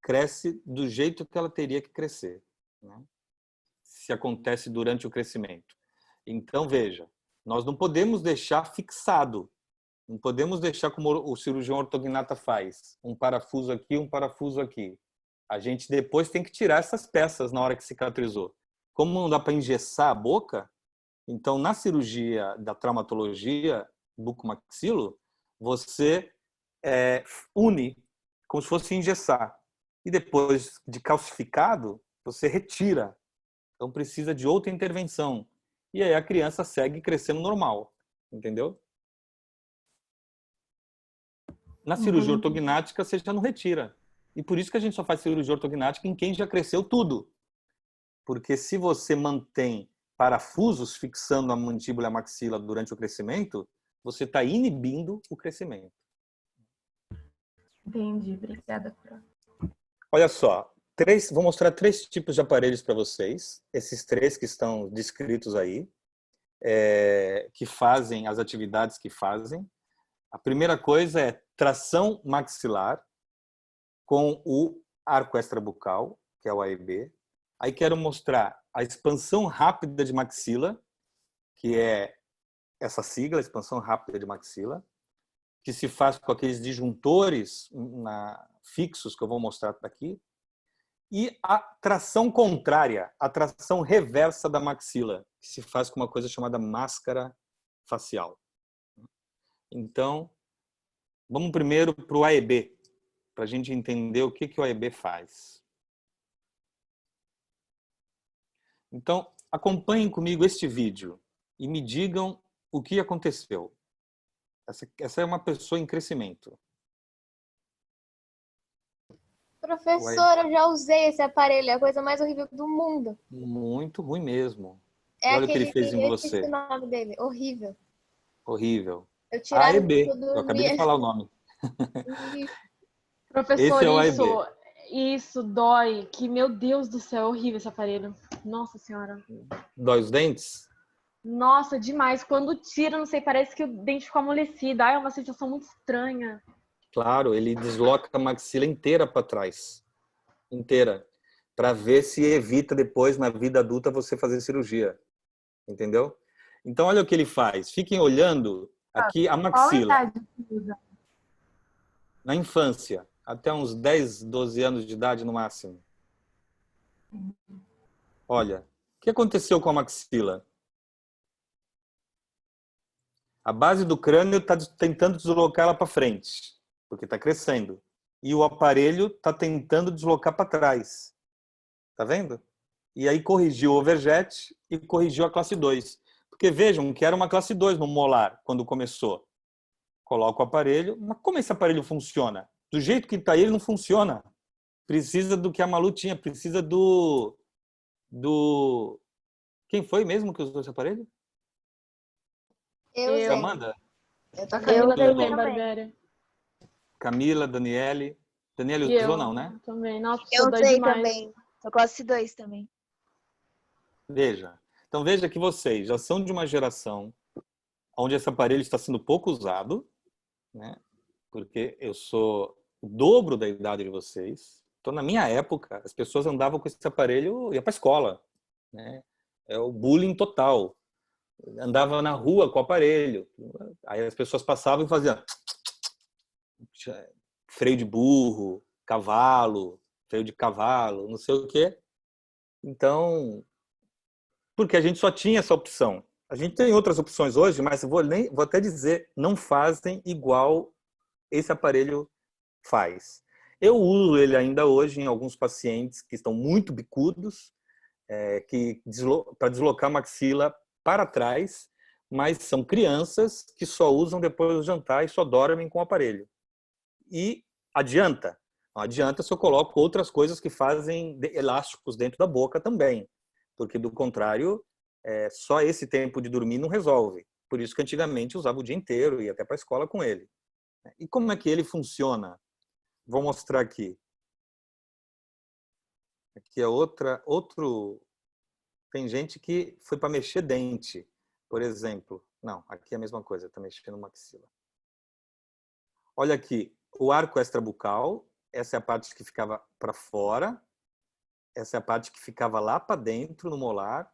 [SPEAKER 1] Cresce do jeito que ela teria que crescer, né? Se acontece durante o crescimento. Então, veja, nós não podemos deixar fixado. Não podemos deixar como o cirurgião ortognata faz. Um parafuso aqui, um parafuso aqui. A gente depois tem que tirar essas peças na hora que cicatrizou. Como não dá para engessar a boca, então na cirurgia da traumatologia bucomaxilo, você une como se fosse engessar. E depois de calcificado, você retira. Então precisa de outra intervenção. E aí a criança segue crescendo normal. Entendeu? Na cirurgia ortognática, você já não retira. E por isso que a gente só faz cirurgia ortognática em quem já cresceu tudo. Porque se você mantém parafusos fixando a mandíbula e a maxila durante o crescimento, você está inibindo o crescimento.
[SPEAKER 6] Entendi, obrigada, Fran.
[SPEAKER 1] Olha só, vou mostrar 3 tipos de aparelhos para vocês. Esses 3 que estão descritos aí, que fazem as atividades que fazem. A primeira coisa é tração maxilar com o arco extrabucal, que é o AEB. Aí quero mostrar a expansão rápida de maxila, que é essa sigla, expansão rápida de maxila, que se faz com aqueles disjuntores fixos que eu vou mostrar aqui. E a tração contrária, a tração reversa da maxila, que se faz com uma coisa chamada máscara facial. Então, vamos primeiro para o AEB, para a gente entender o que o AEB faz. Então, acompanhem comigo este vídeo e me digam o que aconteceu. Essa é uma pessoa em crescimento.
[SPEAKER 7] Professor, eu já usei esse aparelho, é a coisa mais horrível do mundo.
[SPEAKER 1] Muito ruim mesmo.
[SPEAKER 7] É
[SPEAKER 1] Olha o que ele
[SPEAKER 7] aquele,
[SPEAKER 1] fez em
[SPEAKER 7] eu esqueci
[SPEAKER 1] você.
[SPEAKER 7] o nome dele, horrível.
[SPEAKER 1] Horrível.
[SPEAKER 7] Eu tirava
[SPEAKER 1] AEB,
[SPEAKER 7] quando
[SPEAKER 1] eu acabei de
[SPEAKER 7] dormia.
[SPEAKER 1] falar o nome.
[SPEAKER 3] Professor,
[SPEAKER 1] Esse é o
[SPEAKER 3] isso dói. Que, meu Deus do céu, é horrível esse aparelho. Nossa Senhora.
[SPEAKER 1] Dói os dentes?
[SPEAKER 3] Nossa, demais. Quando tira, não sei, parece que o dente ficou amolecido. Ai, é uma sensação muito estranha.
[SPEAKER 1] Claro, ele desloca a maxila inteira para trás. Inteira. Para ver se evita depois, na vida adulta, você fazer cirurgia. Entendeu? Então, olha o que ele faz. Fiquem olhando aqui a
[SPEAKER 6] Qual
[SPEAKER 1] maxila.
[SPEAKER 6] idade que usa?
[SPEAKER 1] Na infância, até uns 10, 12 anos de idade no máximo. Olha, o que aconteceu com a maxila? A base do crânio está tentando deslocar ela para frente, porque está crescendo. E o aparelho está tentando deslocar para trás. Tá vendo? E aí corrigiu o overjet e corrigiu a classe 2. Porque vejam que era uma classe 2 no molar, quando começou. Coloca o aparelho, mas como esse aparelho funciona? Do jeito que está ele, não funciona. Precisa do que a Malu tinha, precisa do... Quem foi mesmo que usou esse aparelho?
[SPEAKER 7] Eu
[SPEAKER 3] Eu.
[SPEAKER 7] usei.
[SPEAKER 1] Amanda?
[SPEAKER 7] Eu
[SPEAKER 3] A
[SPEAKER 7] também.
[SPEAKER 3] Camila
[SPEAKER 1] Eu
[SPEAKER 3] também,
[SPEAKER 2] também.
[SPEAKER 3] Barbéria.
[SPEAKER 1] Camila, Daniele. Daniele
[SPEAKER 3] E
[SPEAKER 1] usou
[SPEAKER 3] eu
[SPEAKER 1] não, né?
[SPEAKER 3] também. Nossa,
[SPEAKER 2] Eu
[SPEAKER 3] dói
[SPEAKER 2] usei
[SPEAKER 3] demais.
[SPEAKER 2] também. Sou classe 2 também.
[SPEAKER 1] Veja. Então veja que vocês já são de uma geração onde esse aparelho está sendo pouco usado, né? Porque eu sou o dobro da idade de vocês. Então, na minha época, as pessoas andavam com esse aparelho e iam para a escola, né? É o bullying total. Andava na rua com o aparelho. Aí as pessoas passavam e faziam freio de burro, cavalo, freio de cavalo, não sei o quê. Então, porque a gente só tinha essa opção. A gente tem outras opções hoje, mas vou até dizer, não fazem igual esse aparelho faz. Eu uso ele ainda hoje em alguns pacientes que estão muito bicudos, para deslocar a maxila para trás, mas são crianças que só usam depois do jantar e só dormem com o aparelho. E adianta? Não adianta se eu coloco outras coisas que fazem elásticos dentro da boca também, porque do contrário, só esse tempo de dormir não resolve. Por isso que antigamente usava o dia inteiro, ia até para a escola com ele. E como é que ele funciona? Vou mostrar aqui. Aqui é outro... Tem gente que foi para mexer dente, por exemplo. Não, aqui é a mesma coisa, está mexendo maxila. Olha aqui, o arco extrabucal, essa é a parte que ficava para fora, essa é a parte que ficava lá para dentro, no molar.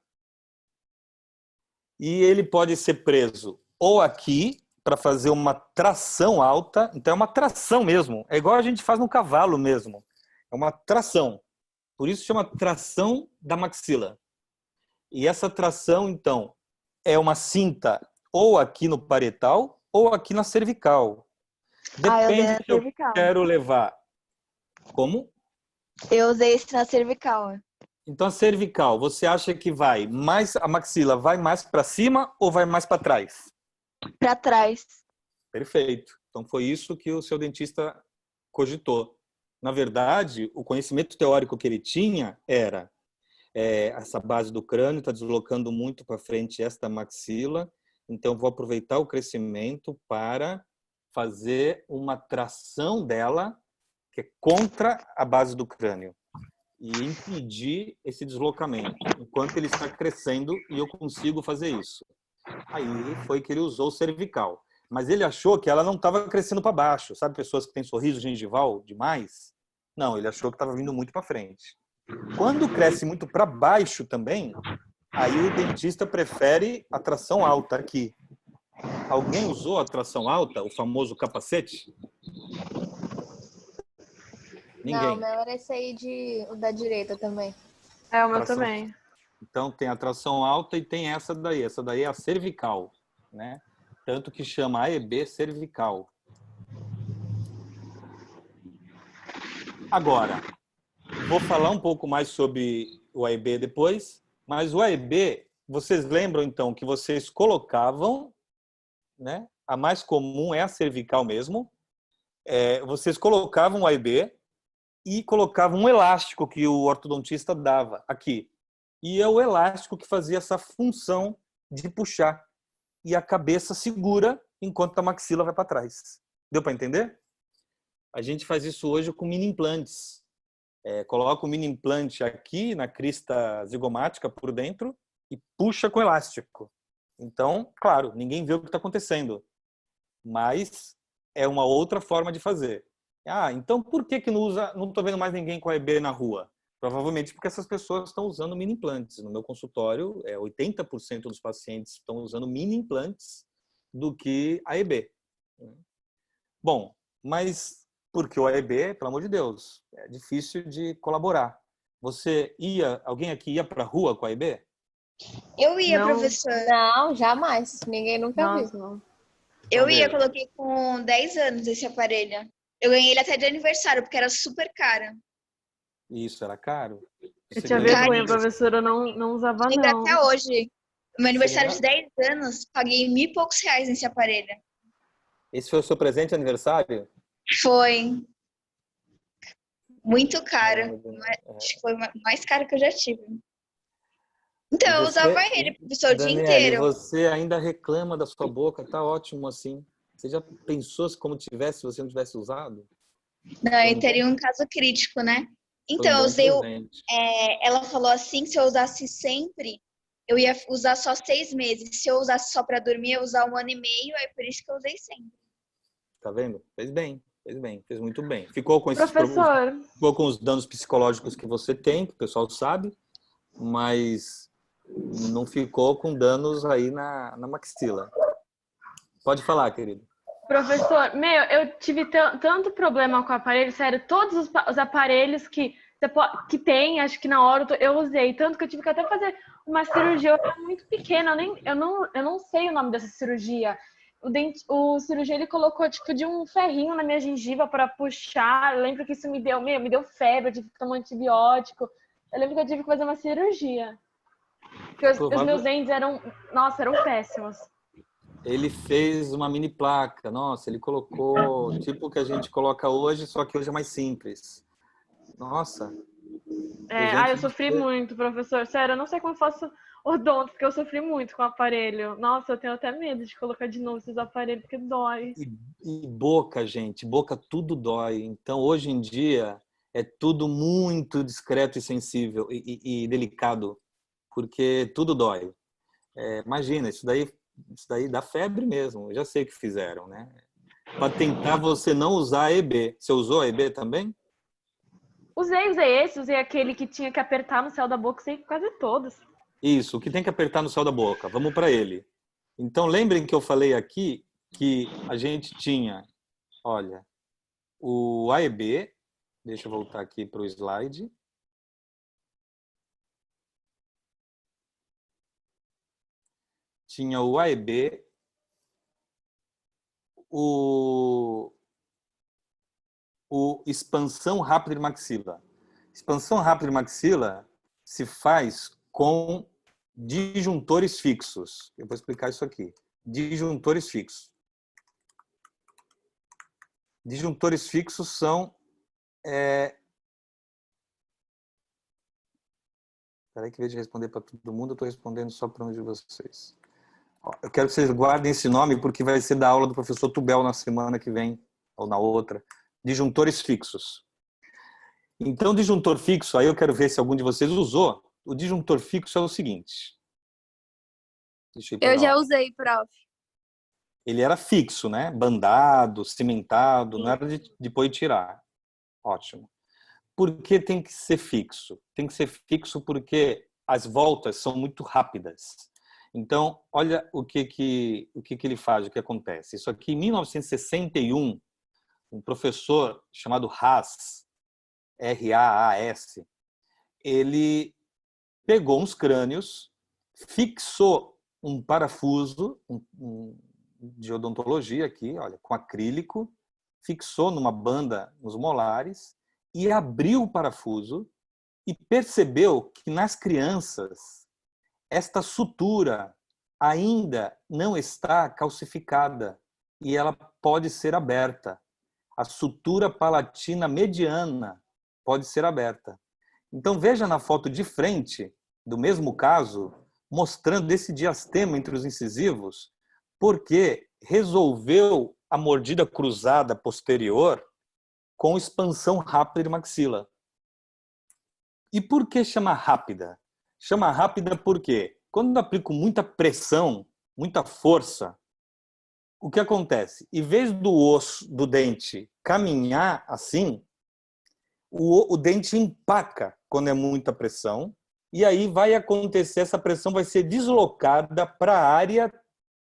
[SPEAKER 1] E ele pode ser preso ou aqui, para fazer uma tração alta. Então é uma tração mesmo. É igual a gente faz no cavalo mesmo. É uma tração. Por isso chama tração da maxila. E essa tração, então, é uma cinta ou aqui no parietal ou aqui na cervical.
[SPEAKER 2] Eu usei
[SPEAKER 1] Depende
[SPEAKER 2] na
[SPEAKER 1] se eu
[SPEAKER 2] cervical.
[SPEAKER 1] quero levar. Como?
[SPEAKER 2] Eu usei esse na cervical.
[SPEAKER 1] Então, a cervical, você acha que vai mais, a maxila vai mais para cima ou vai mais para trás?
[SPEAKER 2] Pra trás.
[SPEAKER 1] Perfeito. Então, foi isso que o seu dentista cogitou. Na verdade, o conhecimento teórico que ele tinha era essa base do crânio está deslocando muito para frente esta maxila, então vou aproveitar o crescimento para fazer uma tração dela que é contra a base do crânio e impedir esse deslocamento enquanto ele está crescendo, e eu consigo fazer isso. Aí foi que ele usou o cervical. Mas ele achou que ela não estava crescendo para baixo. Sabe pessoas que têm sorriso gengival demais? Não, ele achou que estava vindo muito para frente. Quando cresce muito para baixo também, aí o dentista prefere a tração alta aqui. Alguém usou a tração alta, o famoso capacete? Ninguém.
[SPEAKER 7] Não, o meu era esse aí o da direita também.
[SPEAKER 3] É, o meu
[SPEAKER 1] Tração.
[SPEAKER 3] também.
[SPEAKER 1] Então tem a tração alta e tem essa daí. Essa daí é a cervical, né? Tanto que chama AEB cervical. Agora, vou falar um pouco mais sobre o AEB depois, mas o AEB, vocês lembram então que vocês colocavam, né? A mais comum é a cervical mesmo. Vocês colocavam o AEB e colocavam um elástico que o ortodontista dava aqui. E é o elástico que fazia essa função de puxar. E a cabeça segura enquanto a maxila vai para trás. Deu para entender? A gente faz isso hoje com mini implantes. Coloca o mini implante aqui na crista zigomática por dentro e puxa com elástico. Então, claro, ninguém vê o que está acontecendo. Mas é uma outra forma de fazer. Então por que não usa? Não estou vendo mais ninguém com AEB na rua. Provavelmente porque essas pessoas estão usando mini implantes. No meu consultório, 80% dos pacientes estão usando mini implantes do que AEB. Bom, mas porque o AEB, pelo amor de Deus, é difícil de colaborar. Alguém aqui ia para a rua com AEB?
[SPEAKER 2] Eu ia,
[SPEAKER 3] Não.
[SPEAKER 2] professor.
[SPEAKER 7] Não, jamais. Ninguém nunca viu.
[SPEAKER 3] Nossa, não.
[SPEAKER 2] Eu ia,
[SPEAKER 1] Então,
[SPEAKER 2] coloquei com 10 anos esse aparelho. Eu ganhei ele até de aniversário, porque era super caro.
[SPEAKER 1] Isso, era caro.
[SPEAKER 3] Eu
[SPEAKER 1] Você
[SPEAKER 3] tinha
[SPEAKER 1] ganha-
[SPEAKER 3] vergonha, professora, eu não usava,
[SPEAKER 2] Lembro
[SPEAKER 3] não.
[SPEAKER 2] até hoje. No meu aniversário
[SPEAKER 1] ganha-
[SPEAKER 2] de 10 anos, paguei R$ 1.000 e poucos nesse aparelho.
[SPEAKER 1] Esse foi o seu presente de aniversário?
[SPEAKER 2] Foi muito caro.
[SPEAKER 1] Meu Deus.
[SPEAKER 2] Acho que foi o mais caro que eu já tive. Então,
[SPEAKER 1] E
[SPEAKER 2] eu
[SPEAKER 1] você,
[SPEAKER 2] usava ele, professor, o dia
[SPEAKER 1] Daniele,
[SPEAKER 2] inteiro.
[SPEAKER 1] você ainda reclama da sua boca, tá ótimo assim. Você já pensou se como tivesse, se você não tivesse usado?
[SPEAKER 2] Não, eu teria um caso crítico, né?
[SPEAKER 1] Foi
[SPEAKER 2] Então,
[SPEAKER 1] um
[SPEAKER 2] eu
[SPEAKER 1] bom
[SPEAKER 2] usei
[SPEAKER 1] presente.
[SPEAKER 2] ela falou assim, se eu usasse sempre, eu ia usar só 6 meses. Se eu usasse só para dormir, eu ia usar 1 ano e meio, aí por isso que eu usei sempre.
[SPEAKER 1] Tá vendo? Fez bem, fez muito bem. Ficou com
[SPEAKER 3] Professor,
[SPEAKER 1] ficou com os danos psicológicos que você tem, que o pessoal sabe, mas não ficou com danos aí na maxila. Pode falar, querido.
[SPEAKER 3] Professor, eu tive tanto problema com o aparelho, sério, todos os aparelhos que tem, acho que na hora eu usei, tanto que eu tive que até fazer uma cirurgia, eu era muito pequena, eu não sei o nome dessa cirurgia. O cirurgião, ele colocou tipo de um ferrinho na minha gengiva para puxar, eu lembro que isso me deu febre, eu tive que tomar antibiótico, eu lembro que eu tive que fazer uma cirurgia. Porque os meus dentes eram péssimos.
[SPEAKER 1] Ele fez uma mini placa. Nossa, ele colocou tipo o que a gente coloca hoje, só que hoje é mais simples. Nossa.
[SPEAKER 3] Eu sofri muito, professor. Sério, eu não sei como eu faço odonto, porque eu sofri muito com o aparelho. Nossa, eu tenho até medo de colocar de novo esses aparelhos, porque dói.
[SPEAKER 1] E boca, gente. Boca tudo dói. Então, hoje em dia, é tudo muito discreto e sensível e delicado, porque tudo dói. Imagina, isso daí dá febre mesmo. Eu já sei o que fizeram, né? Para tentar você não usar a EB. Você usou a EB também?
[SPEAKER 3] Usei aquele que tinha que apertar no céu da boca, usei quase todos.
[SPEAKER 1] Isso, o que tem que apertar no céu da boca. Vamos para ele. Então, lembrem que eu falei aqui que a gente tinha, olha, o AEB. Deixa eu voltar aqui para o slide. Tinha o AEB, o expansão rápida de maxila. Expansão rápida de maxila se faz com disjuntores fixos. Eu vou explicar isso aqui. Disjuntores fixos. Disjuntores fixos são... Espera aí que, em vez de responder para todo mundo, eu estou respondendo só para um de vocês. Eu quero que vocês guardem esse nome, porque vai ser da aula do professor Tubel na semana que vem, ou na outra. Disjuntores fixos. Então, disjuntor fixo, aí eu quero ver se algum de vocês usou. O disjuntor fixo é o seguinte.
[SPEAKER 7] Eu já usei, prof.
[SPEAKER 1] Ele era fixo, né? Bandado, cimentado, não era de pôr e tirar. Ótimo. Por que tem que ser fixo? Tem que ser fixo porque as voltas são muito rápidas. Então, olha o que ele faz, o que acontece. Isso aqui, em 1961, um professor chamado Haas, R-A-A-S, ele pegou uns crânios, fixou um parafuso de odontologia aqui, olha, com acrílico, fixou numa banda nos molares e abriu o parafuso e percebeu que nas crianças esta sutura ainda não está calcificada e ela pode ser aberta. A sutura palatina mediana pode ser aberta. Então, veja na foto de frente, do mesmo caso, mostrando esse diastema entre os incisivos, porque resolveu a mordida cruzada posterior com expansão rápida de maxila. E por que chama rápida? Chama rápida porque quando eu aplico muita pressão, muita força, o que acontece? Em vez do osso do dente caminhar assim, o dente empaca quando é muita pressão, e aí vai acontecer, essa pressão vai ser deslocada para a área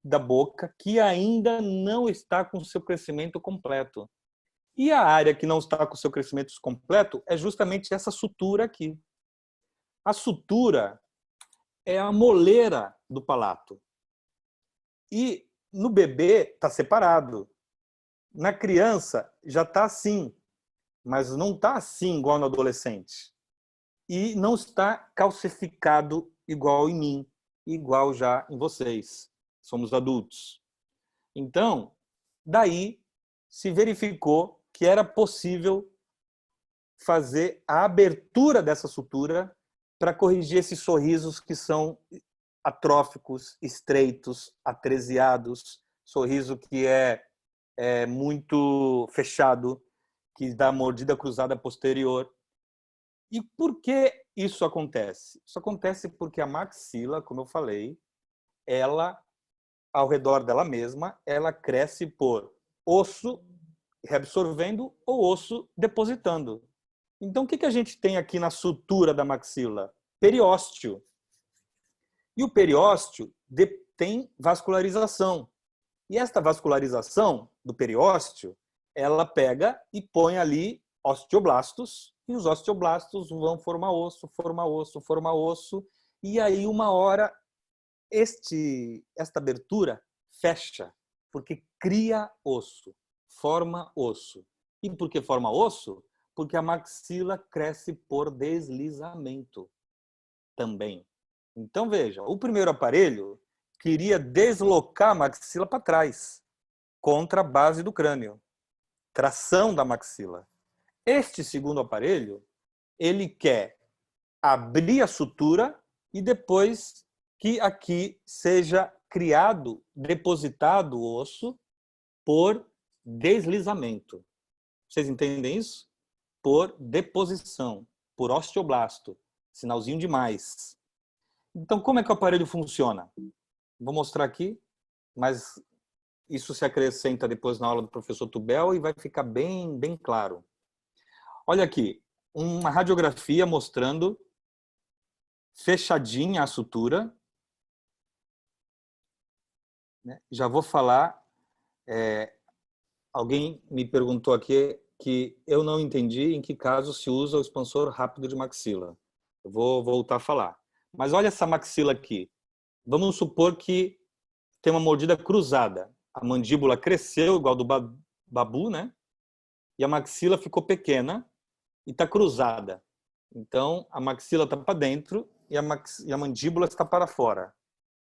[SPEAKER 1] da boca que ainda não está com o seu crescimento completo. E a área que não está com o seu crescimento completo é justamente essa sutura aqui. A sutura é a moleira do palato. E no bebê está separado. Na criança já está assim, mas não está assim igual no adolescente. E não está calcificado igual em mim, igual já em vocês. Somos adultos. Então, daí se verificou que era possível fazer a abertura dessa sutura para corrigir esses sorrisos que são atróficos, estreitos, atresiados, sorriso que é muito fechado, que dá mordida cruzada posterior. E por que isso acontece? Isso acontece porque a maxila, como eu falei, ela, ao redor dela mesma, ela cresce por osso reabsorvendo ou osso depositando. Então, o que a gente tem aqui na sutura da maxila? Periósteo. E o periósteo tem vascularização. E esta vascularização do periósteo, ela pega e põe ali osteoblastos, e os osteoblastos vão formar osso, formar osso, formar osso, e aí uma hora esta abertura fecha, porque cria osso, forma osso. E por que forma osso? Porque a maxila cresce por deslizamento também. Então, veja, o primeiro aparelho queria deslocar a maxila para trás, contra a base do crânio, tração da maxila. Este segundo aparelho, ele quer abrir a sutura e depois que aqui seja criado, depositado o osso por deslizamento. Vocês entendem isso? Por deposição, por osteoblasto, sinalzinho de mais. Então, como é que o aparelho funciona? Vou mostrar aqui, mas isso se acrescenta depois na aula do professor Tubel e vai ficar bem claro. Olha aqui, uma radiografia mostrando fechadinha a sutura. Já vou falar, alguém me perguntou aqui que eu não entendi em que caso se usa o expansor rápido de maxila. Eu vou voltar a falar. Mas olha essa maxila aqui. Vamos supor que tem uma mordida cruzada. A mandíbula cresceu, igual do babu, né? E a maxila ficou pequena e está cruzada. Então, a maxila está para dentro e a mandíbula está para fora.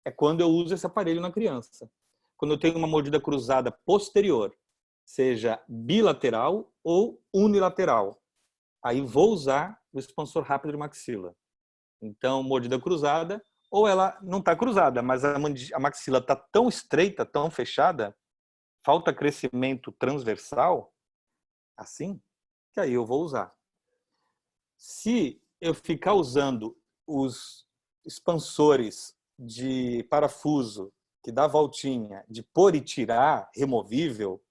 [SPEAKER 1] É quando eu uso esse aparelho na criança. Quando eu tenho uma mordida cruzada posterior, seja bilateral ou unilateral, aí vou usar o expansor rápido de maxila. Então, mordida cruzada, ou ela não está cruzada, mas a maxila está tão estreita, tão fechada, falta crescimento transversal, assim, que aí eu vou usar. Se eu ficar usando os expansores de parafuso, que dá voltinha, de pôr e tirar, removível,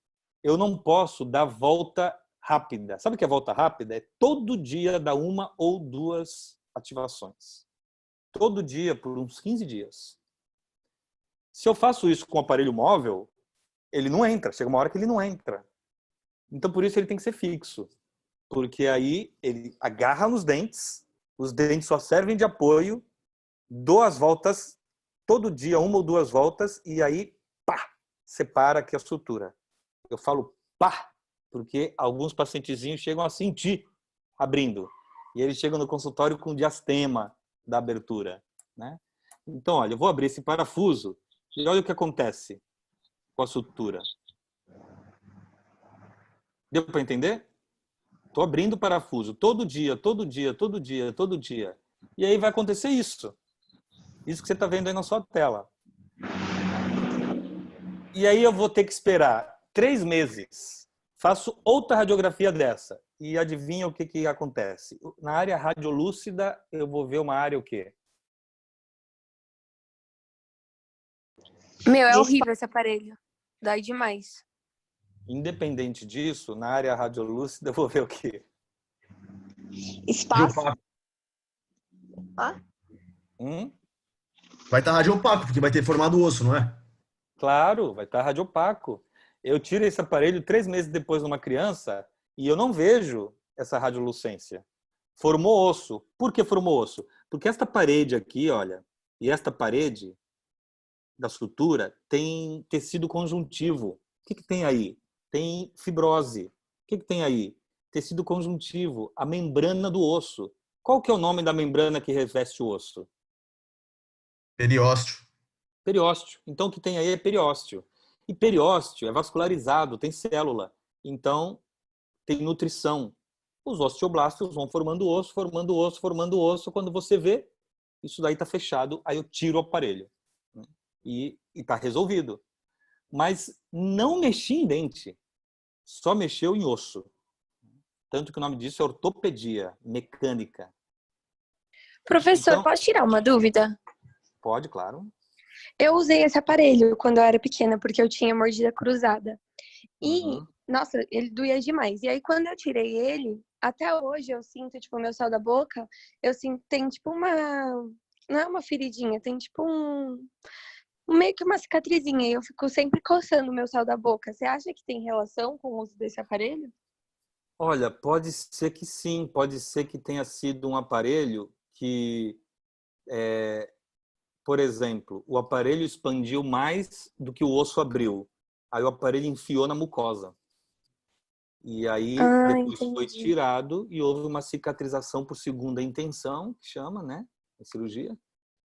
[SPEAKER 1] eu não posso dar volta rápida. Sabe o que é volta rápida? É todo dia dar 1 ou 2 ativações. Todo dia, por uns 15 dias. Se eu faço isso com o aparelho móvel, ele não entra. Chega uma hora que ele não entra. Então, por isso, ele tem que ser fixo. Porque aí ele agarra nos dentes, os dentes só servem de apoio, dou as voltas, todo dia 1 ou 2 voltas, e aí, pá, separa aqui a sutura. Eu falo pá, porque alguns pacientezinhos chegam a sentir abrindo. E eles chegam no consultório com diastema da abertura, né? Então, olha, eu vou abrir esse parafuso e olha o que acontece com a sutura. Deu para entender? Estou abrindo o parafuso todo dia, todo dia, todo dia, todo dia. E aí vai acontecer isso. Isso que você está vendo aí na sua tela. E aí eu vou ter que esperar 3 meses. Faço outra radiografia dessa. E adivinha o que acontece? Na área radiolúcida, eu vou ver uma área o quê?
[SPEAKER 8] Meu, é horrível esse aparelho. Dói demais.
[SPEAKER 1] Independente disso, na área radiolúcida, eu vou ver o quê?
[SPEAKER 7] Espaço.
[SPEAKER 4] Vai estar radiopaco, porque vai ter formado o osso, não é?
[SPEAKER 1] Claro, vai estar radiopaco. Eu tiro esse aparelho 3 meses depois numa criança e eu não vejo essa radiolucência. Formou osso. Por que formou osso? Porque esta parede aqui, olha, e esta parede da sutura tem tecido conjuntivo. O que tem aí? Tem fibrose. O que tem aí? Tecido conjuntivo, a membrana do osso. Qual que é o nome da membrana que reveste o osso?
[SPEAKER 4] Periósteo.
[SPEAKER 1] Periósteo. Então, o que tem aí é periósteo. E periósteo é vascularizado, tem célula. Então, tem nutrição. Os osteoblastos vão formando osso, formando osso, formando osso. Quando você vê, isso daí está fechado, aí eu tiro o aparelho. E está resolvido. Mas não mexi em dente. Só mexeu em osso. Tanto que o nome disso é ortopedia mecânica.
[SPEAKER 8] Professor,
[SPEAKER 1] Então,
[SPEAKER 8] posso tirar uma dúvida?
[SPEAKER 1] pode, claro.
[SPEAKER 8] Eu usei esse aparelho quando eu era pequena, porque eu tinha mordida cruzada. E, nossa, ele doía demais. E aí, quando eu tirei ele, até hoje eu sinto, tipo, o meu céu da boca, eu sinto, tem, tipo, não é uma feridinha, tem tipo meio que uma cicatrizinha. E eu fico sempre coçando o meu céu da boca. Você acha que tem relação com o uso desse aparelho?
[SPEAKER 1] Olha, pode ser que sim, pode ser que tenha sido um aparelho que, por exemplo, o aparelho expandiu mais do que o osso abriu. Aí o aparelho enfiou na mucosa. E aí
[SPEAKER 8] Ah,
[SPEAKER 1] depois foi
[SPEAKER 8] entendi.
[SPEAKER 1] tirado e houve uma cicatrização por segunda intenção, que chama, né, a cirurgia.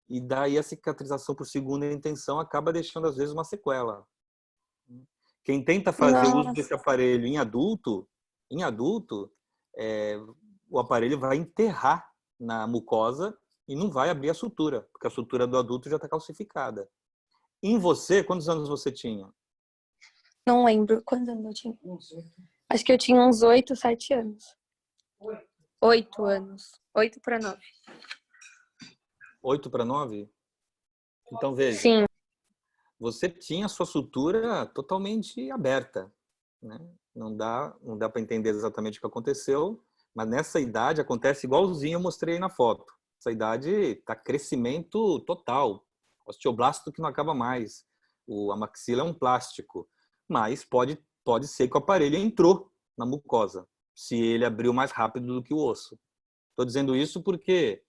[SPEAKER 1] E daí a cicatrização por segunda intenção acaba deixando às vezes uma sequela. Quem tenta fazer o uso desse
[SPEAKER 8] Nossa.
[SPEAKER 1] aparelho em adulto, o aparelho vai enterrar na mucosa e não vai abrir a sutura, porque a sutura do adulto já está calcificada. Em você, quantos anos você tinha?
[SPEAKER 8] Não lembro quantos anos eu tinha. Acho que eu tinha uns 8, 7 anos. 8 anos. 8 para 9.
[SPEAKER 1] 8 para 9? Então veja,
[SPEAKER 8] Sim.
[SPEAKER 1] você tinha a sua sutura totalmente aberta, né? Não dá para entender exatamente o que aconteceu, mas nessa idade acontece igualzinho eu mostrei aí na foto. Essa idade está crescimento total, osteoblasto que não acaba mais. A maxila é um plástico, mas pode ser que o aparelho entrou na mucosa, se ele abriu mais rápido do que o osso. Estou dizendo isso porque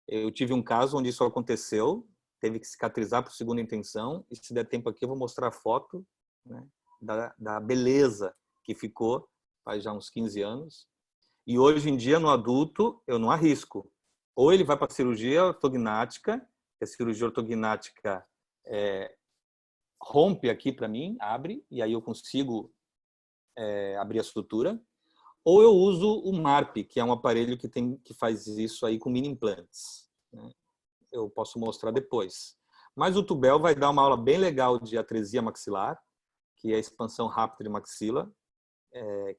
[SPEAKER 1] eu tive um caso onde isso aconteceu, teve que cicatrizar por segunda intenção, e se der tempo aqui eu vou mostrar a foto, né, da beleza que ficou, faz já uns 15 anos. E hoje em dia, no adulto, eu não arrisco. Ou ele vai para a cirurgia ortognática, que a cirurgia ortognática rompe aqui para mim, abre, e aí eu consigo abrir a sutura. Ou eu uso o MARP, que é um aparelho que faz isso aí com mini implantes, né? Eu posso mostrar depois. Mas o Tubel vai dar uma aula bem legal de atresia maxilar, que é a expansão rápida de maxila,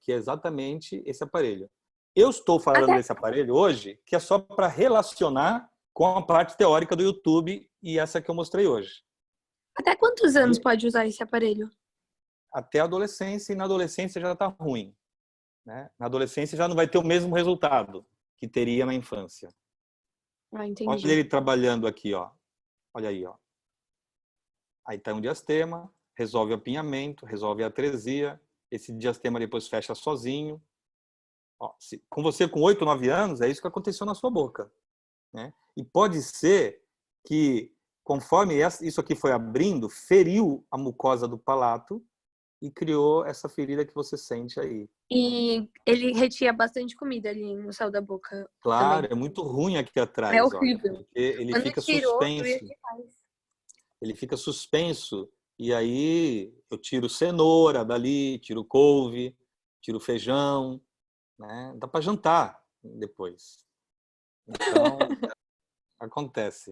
[SPEAKER 1] que é exatamente esse aparelho. Eu estou falando desse aparelho hoje, que é só para relacionar com a parte teórica do YouTube e essa que eu mostrei hoje.
[SPEAKER 8] Até quantos anos pode usar esse aparelho?
[SPEAKER 1] Até a adolescência, e na adolescência já está ruim, né? Na adolescência já não vai ter o mesmo resultado que teria na infância.
[SPEAKER 8] Ah, entendi.
[SPEAKER 1] Olha ele trabalhando aqui, ó. Olha aí, ó. Aí está um diastema, resolve o apinhamento, resolve a atresia. Esse diastema depois fecha sozinho. Ó, com você com 8, 9 anos, é isso que aconteceu na sua boca, né? E pode ser que, conforme isso aqui foi abrindo, feriu a mucosa do palato e criou essa ferida que você sente aí.
[SPEAKER 8] E ele retia bastante comida ali no céu da boca.
[SPEAKER 1] Claro,
[SPEAKER 8] também.
[SPEAKER 1] é muito ruim aqui atrás.
[SPEAKER 8] É
[SPEAKER 1] Olha,
[SPEAKER 8] horrível.
[SPEAKER 1] porque ele
[SPEAKER 8] Quando
[SPEAKER 1] fica
[SPEAKER 8] tirou,
[SPEAKER 1] suspenso.
[SPEAKER 8] doía demais.
[SPEAKER 1] Ele fica suspenso. E aí eu tiro cenoura dali, tiro couve, tiro feijão, né? Dá para jantar depois. Então, acontece.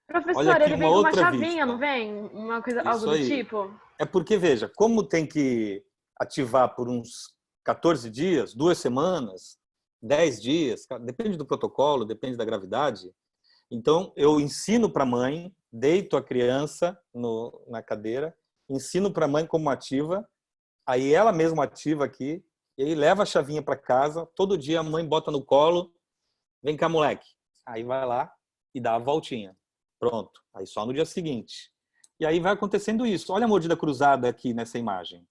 [SPEAKER 1] Olha
[SPEAKER 3] Professor,
[SPEAKER 1] aqui
[SPEAKER 3] ele
[SPEAKER 1] uma
[SPEAKER 3] vem com uma
[SPEAKER 1] outra
[SPEAKER 3] chavinha,
[SPEAKER 1] vista.
[SPEAKER 3] não vem? Uma coisa, algo
[SPEAKER 1] Isso
[SPEAKER 3] do
[SPEAKER 1] aí.
[SPEAKER 3] tipo?
[SPEAKER 1] É porque, veja, como tem que ativar por uns 14 dias, 2 semanas, 10 dias, depende do protocolo, depende da gravidade. Então, eu ensino para a mãe, deito a criança na cadeira, ensino para a mãe como ativa, aí ela mesma ativa aqui, e aí leva a chavinha para casa, todo dia a mãe bota no colo, vem cá, moleque. Aí vai lá e dá a voltinha. Pronto. Aí só no dia seguinte. E aí vai acontecendo isso. Olha a mordida cruzada aqui nessa imagem.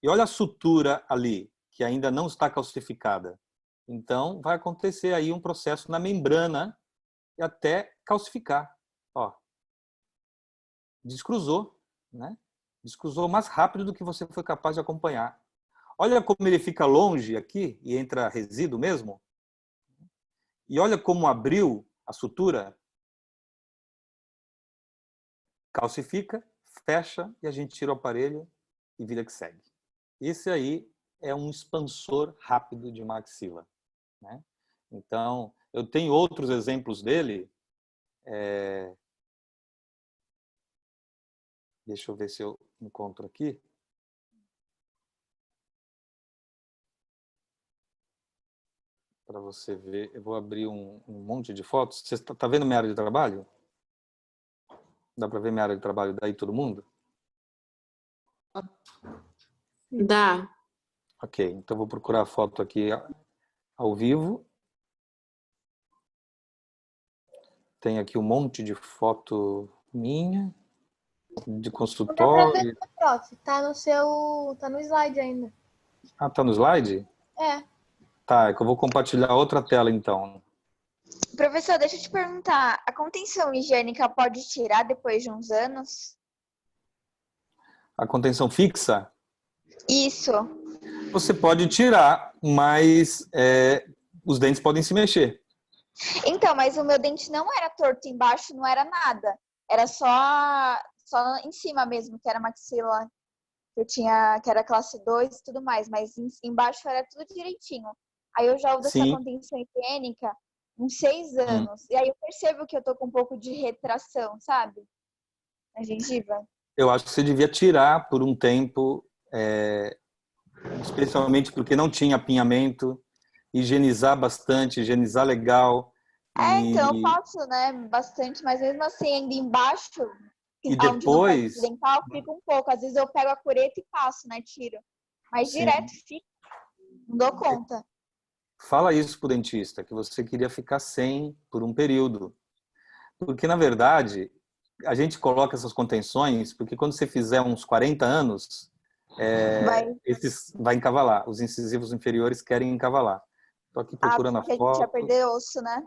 [SPEAKER 1] E olha a sutura ali, que ainda não está calcificada. Então, vai acontecer aí um processo na membrana e até calcificar. Ó, descruzou, né? Descruzou mais rápido do que você foi capaz de acompanhar. Olha como ele fica longe aqui e entra resíduo mesmo. E olha como abriu a sutura. Calcifica, fecha e a gente tira o aparelho e vida que segue. Esse aí é um expansor rápido de maxila, né? Então, eu tenho outros exemplos dele. Deixa eu ver se eu encontro aqui. Para você ver, eu vou abrir um monte de fotos. Você está vendo minha área de trabalho? Dá para ver minha área de trabalho daí todo mundo?
[SPEAKER 9] Dá.
[SPEAKER 1] Ok, então vou procurar a foto aqui ao vivo. tem aqui um monte de foto minha, de
[SPEAKER 7] Não dá pra ver,
[SPEAKER 1] consultório.
[SPEAKER 7] não, prof. Tá no slide ainda.
[SPEAKER 1] Ah, tá no slide?
[SPEAKER 7] É.
[SPEAKER 1] Tá, é que eu vou compartilhar outra tela então.
[SPEAKER 2] Professor, deixa eu te perguntar, a contenção higiênica pode tirar depois de uns anos?
[SPEAKER 1] A contenção fixa,
[SPEAKER 2] Isso.
[SPEAKER 1] você pode tirar, mas os dentes podem se mexer.
[SPEAKER 2] Então, mas o meu dente não era torto embaixo, não era nada. Era só em cima mesmo, que era maxila, que eu tinha, que era classe 2 e tudo mais, mas embaixo era tudo direitinho. Aí eu já uso essa
[SPEAKER 1] Sim.
[SPEAKER 2] contenção higiênica uns 6 anos. E aí eu percebo que eu tô com um pouco de retração, sabe? Na gengiva.
[SPEAKER 1] Eu acho que você devia tirar por um tempo, especialmente porque não tinha apinhamento, higienizar bastante, higienizar legal.
[SPEAKER 2] Então eu faço, né, bastante, mas mesmo assim, ainda embaixo,
[SPEAKER 1] E
[SPEAKER 2] onde não pode
[SPEAKER 1] depois,
[SPEAKER 2] dental, fica um pouco. Às vezes eu pego a cureta e passo, né, tiro. Mas
[SPEAKER 1] sim,
[SPEAKER 2] direto fica, não dou conta.
[SPEAKER 1] fala isso pro dentista, que você queria ficar sem por um período. Porque, na verdade, a gente coloca essas contenções porque quando você fizer uns 40 anos, vai encavalar. Os incisivos inferiores querem encavalar. Estou aqui procurando a
[SPEAKER 2] Porque a gente ia
[SPEAKER 1] foto.
[SPEAKER 2] perder osso, né?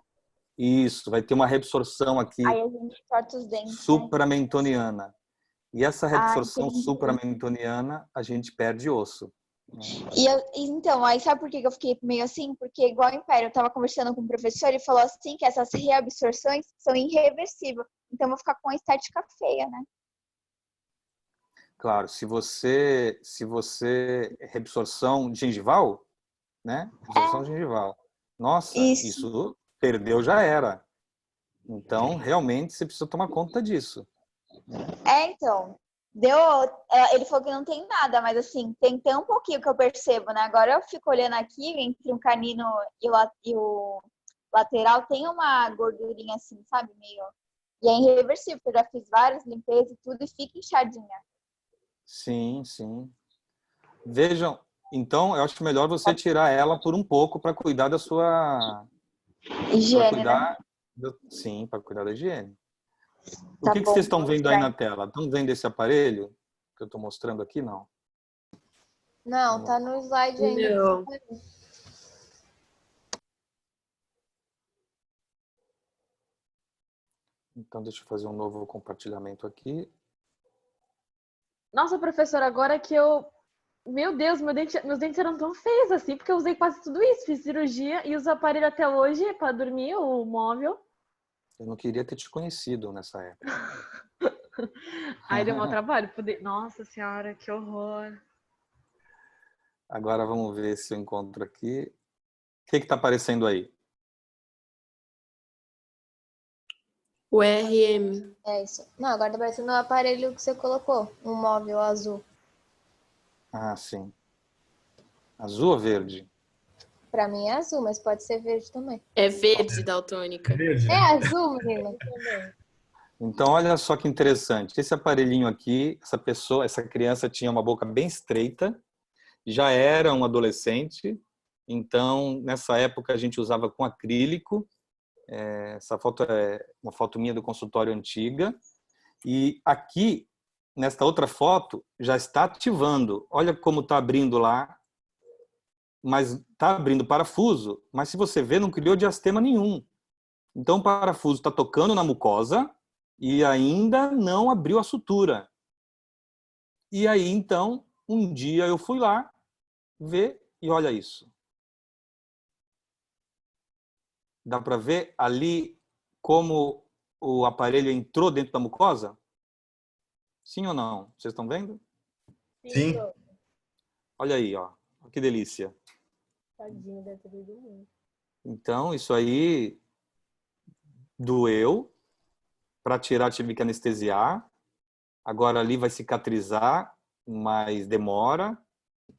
[SPEAKER 1] Isso, vai ter uma reabsorção aqui
[SPEAKER 2] Aí a gente corta os dentes, né?
[SPEAKER 1] supramentoniana. E essa reabsorção
[SPEAKER 2] entendi.
[SPEAKER 1] supramentoniana, a gente perde osso.
[SPEAKER 2] Então, aí sabe por que eu fiquei meio assim? Porque igual o Império, eu tava conversando com o professor, ele falou assim que essas reabsorções são irreversíveis. Então eu vou ficar com a estética feia, né?
[SPEAKER 1] Claro, se você reabsorção gengival, né? Reabsorção gengival. Nossa, isso perdeu já era. Então, realmente, você precisa tomar conta disso.
[SPEAKER 2] Então, ele falou que não tem nada, mas assim, tem tão pouquinho que eu percebo, né? Agora eu fico olhando aqui, entre um canino e o lateral, tem uma gordurinha assim, sabe? Meio... E é irreversível, porque eu já fiz várias limpezas e tudo, e fica inchadinha.
[SPEAKER 1] Sim, sim. Vejam, então, eu acho melhor você tirar ela por um pouco para cuidar da sua...
[SPEAKER 2] Higiene, né?
[SPEAKER 1] Sim, para cuidar da higiene.
[SPEAKER 2] Tá
[SPEAKER 1] O que
[SPEAKER 2] bom,
[SPEAKER 1] vocês estão
[SPEAKER 2] vou
[SPEAKER 1] vendo aí
[SPEAKER 2] tirar.
[SPEAKER 1] na tela? Estão vendo esse aparelho que eu estou mostrando aqui? Não.
[SPEAKER 7] Não, tá no slide ainda.
[SPEAKER 9] Não.
[SPEAKER 1] Então, deixa eu fazer um novo compartilhamento aqui.
[SPEAKER 3] Nossa, professora, agora que eu... Meu Deus, meus dentes eram tão feios assim, porque eu usei quase tudo isso. Fiz cirurgia e uso aparelho até hoje para dormir, o móvel.
[SPEAKER 1] Eu não queria ter te conhecido nessa época.
[SPEAKER 3] Aí deu um trabalho. Nossa senhora, que horror.
[SPEAKER 1] Agora vamos ver se eu encontro aqui. O que está aparecendo aí?
[SPEAKER 9] O RM.
[SPEAKER 7] É isso. Não, agora tá parecendo o aparelho que você colocou, um móvel azul.
[SPEAKER 1] Ah, sim. Azul ou verde?
[SPEAKER 7] Pra mim é azul, mas pode ser verde também.
[SPEAKER 9] É verde, daltônica.
[SPEAKER 7] É azul, menina.
[SPEAKER 1] Então, olha só que interessante. Esse aparelhinho aqui, essa criança tinha uma boca bem estreita, já era um adolescente. Então, nessa época, a gente usava com acrílico. Essa foto é uma foto minha do consultório antiga. E aqui, nesta outra foto, já está ativando. Olha como está abrindo lá. Mas está abrindo parafuso. Mas se você ver, não criou diastema nenhum. Então, o parafuso está tocando na mucosa e ainda não abriu a sutura. E aí, então, um dia eu fui lá ver e olha isso. Dá para ver ali como o aparelho entrou dentro da mucosa? Sim ou não? Vocês estão vendo?
[SPEAKER 4] Sim.
[SPEAKER 1] Olha aí, ó. Que delícia.
[SPEAKER 3] Tadinho, deve ter doído muito.
[SPEAKER 1] Então, isso aí doeu. Para tirar, tive que anestesiar. Agora ali vai cicatrizar, mas demora.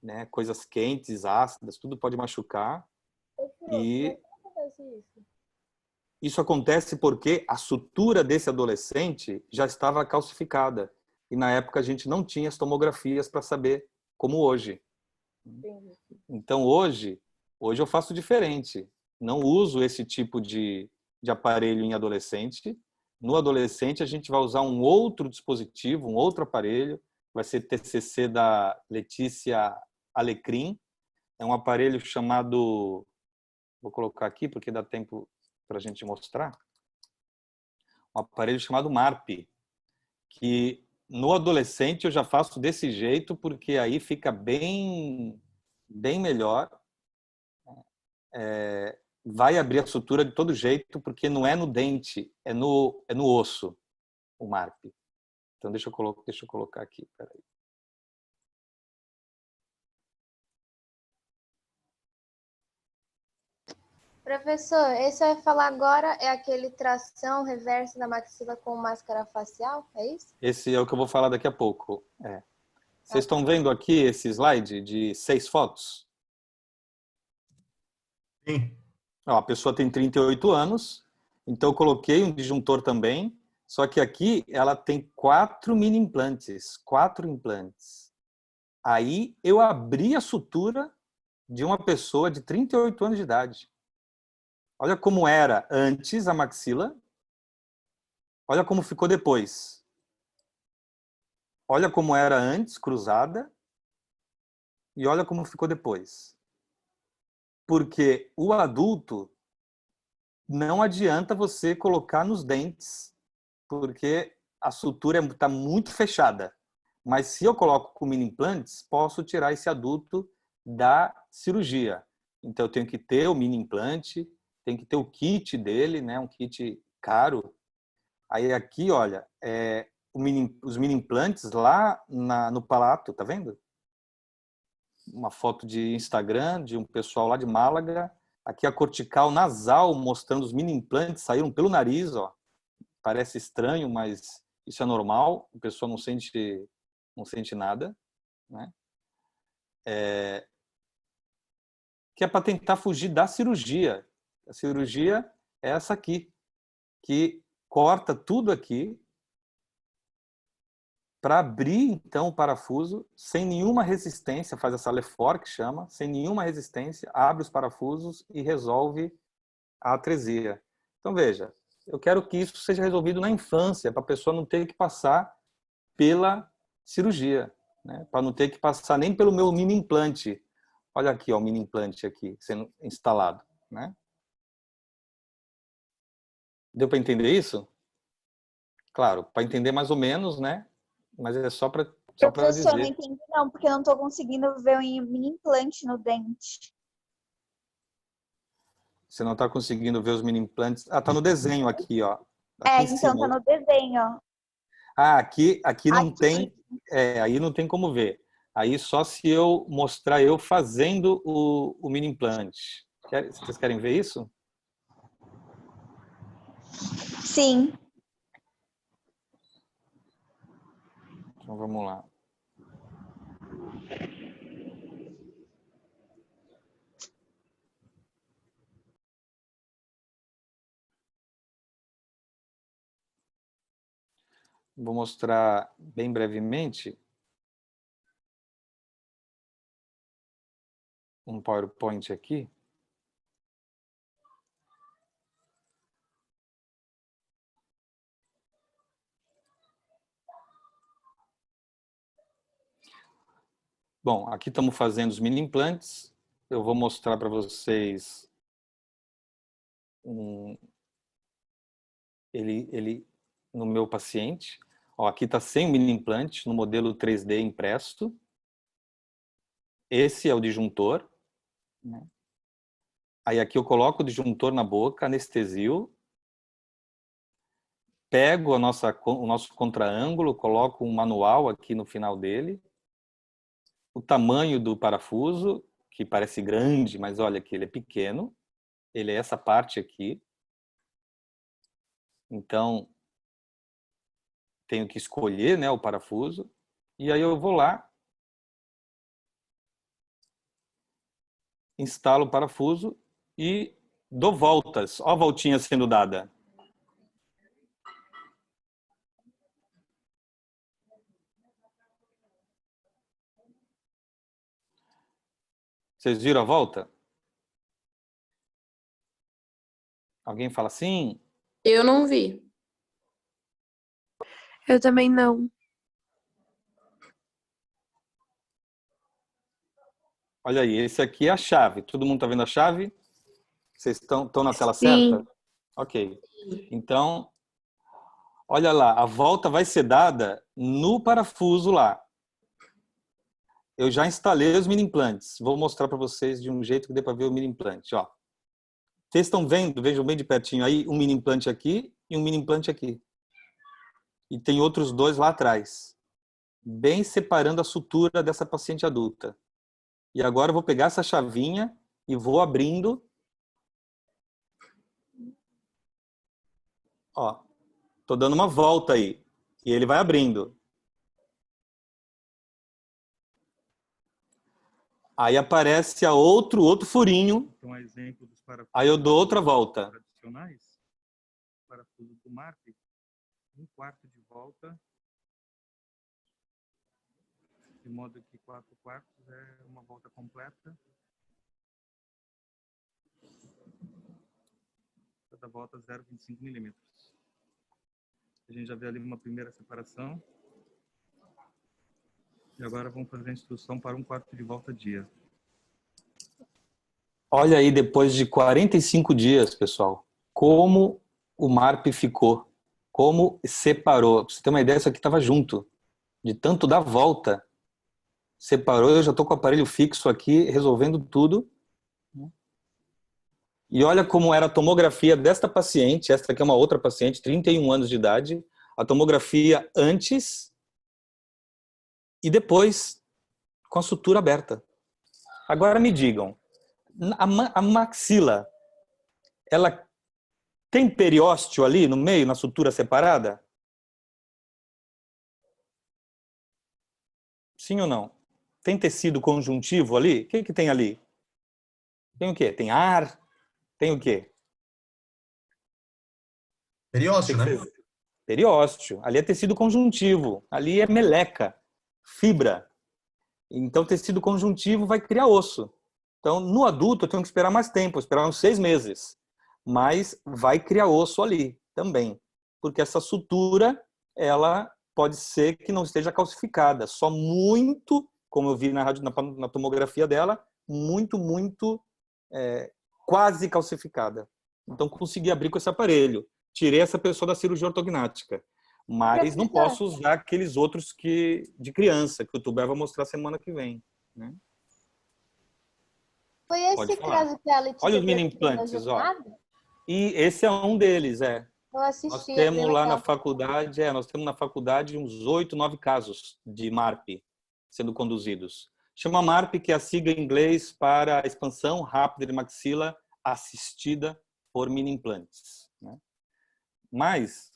[SPEAKER 1] Né? Coisas quentes, ácidas, tudo pode machucar. E isso acontece porque a sutura desse adolescente já estava calcificada. E na época a gente não tinha as tomografias para saber como hoje. Então hoje eu faço diferente. Não uso esse tipo de de aparelho em adolescente. No adolescente, a gente vai usar um outro dispositivo, um outro aparelho, vai ser TCC da Letícia Alecrim. É um aparelho chamado, vou colocar aqui porque dá tempo para a gente mostrar, um aparelho chamado MARP, que no adolescente eu já faço desse jeito, porque aí fica bem melhor. Vai abrir a sutura de todo jeito, porque não é no dente, é no osso, o MARP. Então, deixa eu colocar aqui, peraí.
[SPEAKER 7] Professor, esse vai falar agora é aquele tração reverso da maxila com máscara facial, é isso?
[SPEAKER 1] Esse é o que eu vou falar daqui a pouco. Vocês estão vendo aqui esse slide de 6 fotos?
[SPEAKER 4] Sim.
[SPEAKER 1] Ó, a pessoa tem 38 anos, então eu coloquei um disjuntor também, só que aqui ela tem 4 mini implantes, 4 implantes. Aí eu abri a sutura de uma pessoa de 38 anos de idade. Olha como era antes a maxila, olha como ficou depois. Olha como era antes, cruzada, e olha como ficou depois. Porque o adulto não adianta você colocar nos dentes, porque a sutura está muito fechada. Mas se eu coloco com mini implantes, posso tirar esse adulto da cirurgia. Então eu tenho que ter o mini implante, tem que ter o kit dele, né? Um kit caro. Aí aqui, olha, os mini implantes lá no palato, tá vendo? Uma foto de Instagram de um pessoal lá de Málaga. Aqui a cortical nasal mostrando os mini implantes saíram pelo nariz, ó. Parece estranho, mas isso é normal. A pessoa não sente nada, né? Que é para tentar fugir da cirurgia. A cirurgia é essa aqui, que corta tudo aqui para abrir, então, o parafuso sem nenhuma resistência, faz essa Lefort, que chama, sem nenhuma resistência, abre os parafusos e resolve a atresia. Então, veja, eu quero que isso seja resolvido na infância, para a pessoa não ter que passar pela cirurgia, né? Para não ter que passar nem pelo meu mini implante. Olha aqui, ó, o mini implante aqui sendo instalado, né? Deu para entender isso? Claro, para entender mais ou menos, né? Mas é só para
[SPEAKER 2] Professor, não
[SPEAKER 1] dizer.
[SPEAKER 2] entendi não, porque eu não tô conseguindo ver o mini implante no dente.
[SPEAKER 1] Você não está conseguindo ver os mini implantes? Ah, tá no desenho aqui, ó. Aqui em
[SPEAKER 2] Então
[SPEAKER 1] cima.
[SPEAKER 2] tá no desenho.
[SPEAKER 1] Ah, aqui não
[SPEAKER 2] Aqui.
[SPEAKER 1] tem. Aí não tem como ver. Aí só se eu mostrar eu fazendo o mini implante. Vocês querem ver isso?
[SPEAKER 2] Sim.
[SPEAKER 1] Então vamos lá. Vou mostrar bem brevemente um PowerPoint aqui. Bom, aqui estamos fazendo os mini implantes. Eu vou mostrar para vocês ele no meu paciente. Ó, aqui está sem o mini implante, no modelo 3D impresso. Esse é o disjuntor, né? Aí aqui eu coloco o disjuntor na boca, anestesio, pego o nosso contraângulo, coloco um manual aqui no final dele, o tamanho do parafuso, que parece grande, mas olha que ele é pequeno, ele é essa parte aqui. Então, tenho que escolher, né, o parafuso, e aí eu vou lá, instalo o parafuso e dou voltas. Ó a voltinha sendo dada. Vocês viram a volta? Alguém fala sim?
[SPEAKER 9] Eu não vi.
[SPEAKER 8] Eu também não.
[SPEAKER 1] Olha aí, esse aqui é a chave. Todo mundo está vendo a chave? Vocês estão na tela
[SPEAKER 8] Sim.
[SPEAKER 1] certa? Ok. Então, olha lá, a volta vai ser dada no parafuso lá. Eu já instalei os mini implantes. Vou mostrar para vocês de um jeito que dê para ver o mini implante. Ó. Vocês estão vendo, vejam bem de pertinho aí, um mini implante aqui e um mini implante aqui. E tem outros 2 lá atrás, bem separando a sutura dessa paciente adulta. E agora eu vou pegar essa chavinha e vou abrindo. Ó, tô dando uma volta aí. E ele vai abrindo. Aí aparece outro furinho.
[SPEAKER 10] Então, exemplo dos parafusos.
[SPEAKER 1] Aí eu dou outra volta.
[SPEAKER 10] Tradicionais, parafuso do MARP, 1/4 de volta, de modo que 4/4 é uma volta completa. Cada volta 0,25 milímetros. A gente já vê ali uma primeira separação. E agora vamos fazer a instrução para 1/4 de volta dia.
[SPEAKER 1] Olha aí, depois de 45 dias, pessoal, como o MARP ficou, como separou. Pra você ter uma ideia, isso aqui estava junto. De tanto dar volta, separou. Eu já estou com o aparelho fixo aqui, resolvendo tudo. E olha como era a tomografia desta paciente. Esta aqui é uma outra paciente, 31 anos de idade. A tomografia antes e depois, com a sutura aberta. Agora me digam, a maxila, ela tem periósteo ali no meio, na sutura separada? Sim ou não? Tem tecido conjuntivo ali? O que tem ali? Tem o quê? Tem ar? Tem o quê?
[SPEAKER 4] Periósteo, né?
[SPEAKER 1] Periósteo. Ali é tecido conjuntivo. Ali é meleca, fibra. Então, tecido conjuntivo vai criar osso. Então, no adulto, eu tenho que esperar mais tempo, esperar uns 6 meses. Mas vai criar osso ali também. Porque essa sutura, ela pode ser que não esteja calcificada. Só muito, como eu vi na tomografia dela, muito quase calcificada. Então, consegui abrir com esse aparelho. Tirei essa pessoa da cirurgia ortognática. Mas não posso usar aqueles outros de criança, que o Tuber vai mostrar semana que vem. Né?
[SPEAKER 7] Foi esse caso que a Letícia...
[SPEAKER 1] Olha os mini implantes, ó. E esse é um deles, é.
[SPEAKER 7] Eu assisti.
[SPEAKER 1] Nós temos lá na faculdade, nós temos na faculdade uns 8, 9 casos de MARP sendo conduzidos. Chama MARP, que é a sigla em inglês para expansão rápida de maxila assistida por mini implantes. Né? Mas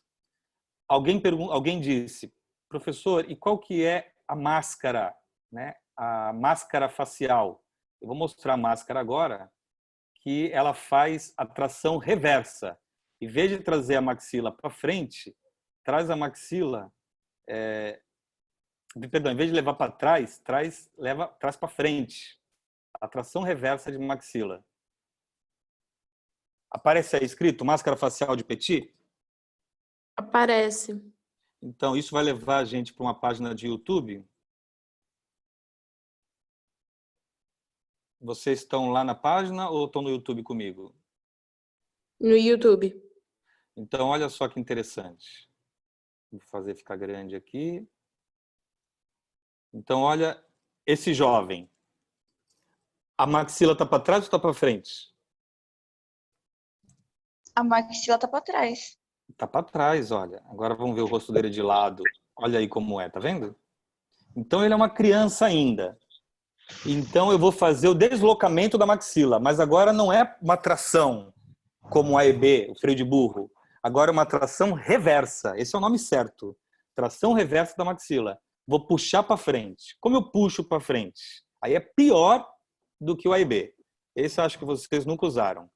[SPEAKER 1] alguém disse, professor, e qual que é a máscara, né? A máscara facial? Eu vou mostrar a máscara agora, que ela faz a tração reversa. Em vez de trazer a maxila para frente, traz a maxila, perdão, em vez de levar para trás, traz para frente. A tração reversa de maxila. Aparece aí escrito máscara facial de Petit?
[SPEAKER 9] Aparece.
[SPEAKER 1] Então, isso vai levar a gente para uma página de YouTube. Vocês estão lá na página ou estão no YouTube comigo?
[SPEAKER 9] No YouTube.
[SPEAKER 1] Então, olha só que interessante. Vou fazer ficar grande aqui. Então, olha esse jovem. A maxila está para trás ou está para frente?
[SPEAKER 2] A maxila está para trás.
[SPEAKER 1] Está para trás, olha. Agora vamos ver o rosto dele de lado. Olha aí como é, tá vendo? Então, ele é uma criança ainda. Então, eu vou fazer o deslocamento da maxila. Mas agora não é uma tração, como a EB, o freio de burro. Agora é uma tração reversa. Esse é o nome certo. Tração reversa da maxila. Vou puxar para frente. Como eu puxo para frente? Aí é pior do que o AEB. Esse eu acho que vocês nunca usaram.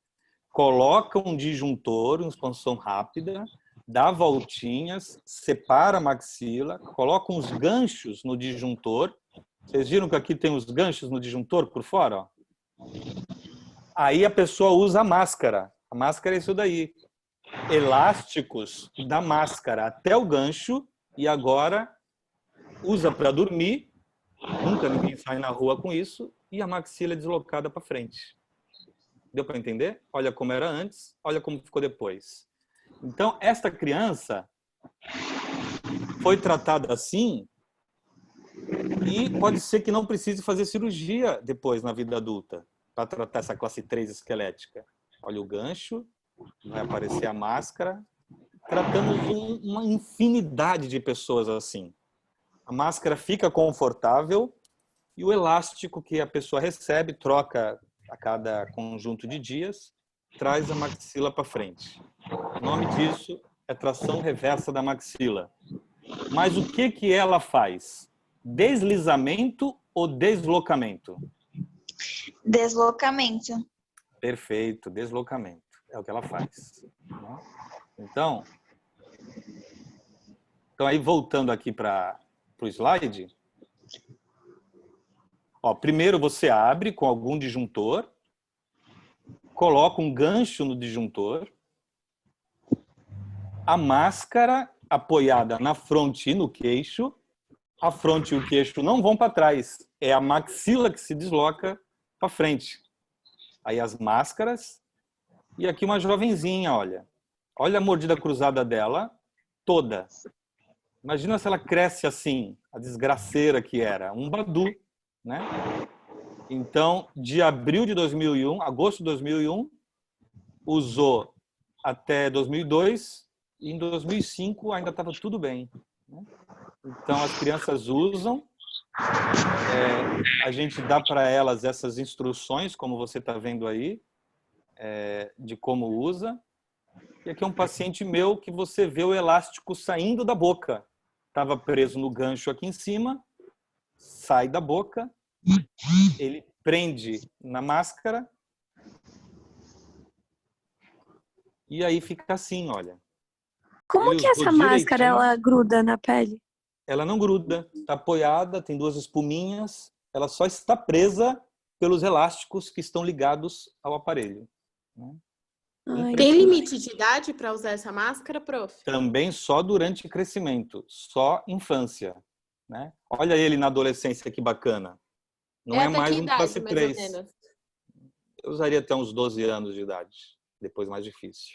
[SPEAKER 1] Coloca um disjuntor, uma expansão rápida, dá voltinhas, separa a maxila, coloca uns ganchos no disjuntor. Vocês viram que aqui tem os ganchos no disjuntor por fora? Ó? Aí a pessoa usa a máscara. A máscara é isso daí. Elásticos da máscara até o gancho e agora usa para dormir. Nunca ninguém sai na rua com isso. E a maxila é deslocada para frente. Deu para entender? Olha como era antes, olha como ficou depois. Então, esta criança foi tratada assim e pode ser que não precise fazer cirurgia depois na vida adulta para tratar essa classe 3 esquelética. Olha o gancho, vai aparecer a máscara. Tratamos uma infinidade de pessoas assim. A máscara fica confortável e o elástico que a pessoa recebe, troca a cada conjunto de dias, traz a maxila para frente. O nome disso é tração reversa da maxila. Mas o que ela faz? Deslizamento ou deslocamento?
[SPEAKER 2] Deslocamento.
[SPEAKER 1] Perfeito, deslocamento. É o que ela faz. Então aí voltando aqui para o slide. Ó, primeiro você abre com algum disjuntor, coloca um gancho no disjuntor, a máscara apoiada na fronte e no queixo, a fronte e o queixo não vão para trás, é a maxila que se desloca para frente. Aí as máscaras, e aqui uma jovenzinha, olha a mordida cruzada dela toda. Imagina se ela cresce assim, a desgraceira que era, um Badu, né? Então, de abril de 2001, agosto de 2001, usou até 2002 e em 2005 ainda estava tudo bem, né? Então, as crianças usam, a gente dá para elas essas instruções, como você está vendo aí, de como usa. E aqui é um paciente meu que você vê o elástico saindo da boca. Estava preso no gancho aqui em cima, sai da boca, ele prende na máscara e aí fica assim, olha.
[SPEAKER 8] Como que essa máscara ela gruda na pele?
[SPEAKER 1] Ela não gruda, está apoiada, tem duas espuminhas, ela só está presa pelos elásticos que estão ligados ao aparelho, né?
[SPEAKER 9] Tem limite de idade para usar essa máscara, prof?
[SPEAKER 1] Também só durante crescimento, só infância, né? Olha ele na adolescência, que bacana. Não é mais um classe 3. Eu usaria até uns 12 anos de idade, depois mais difícil.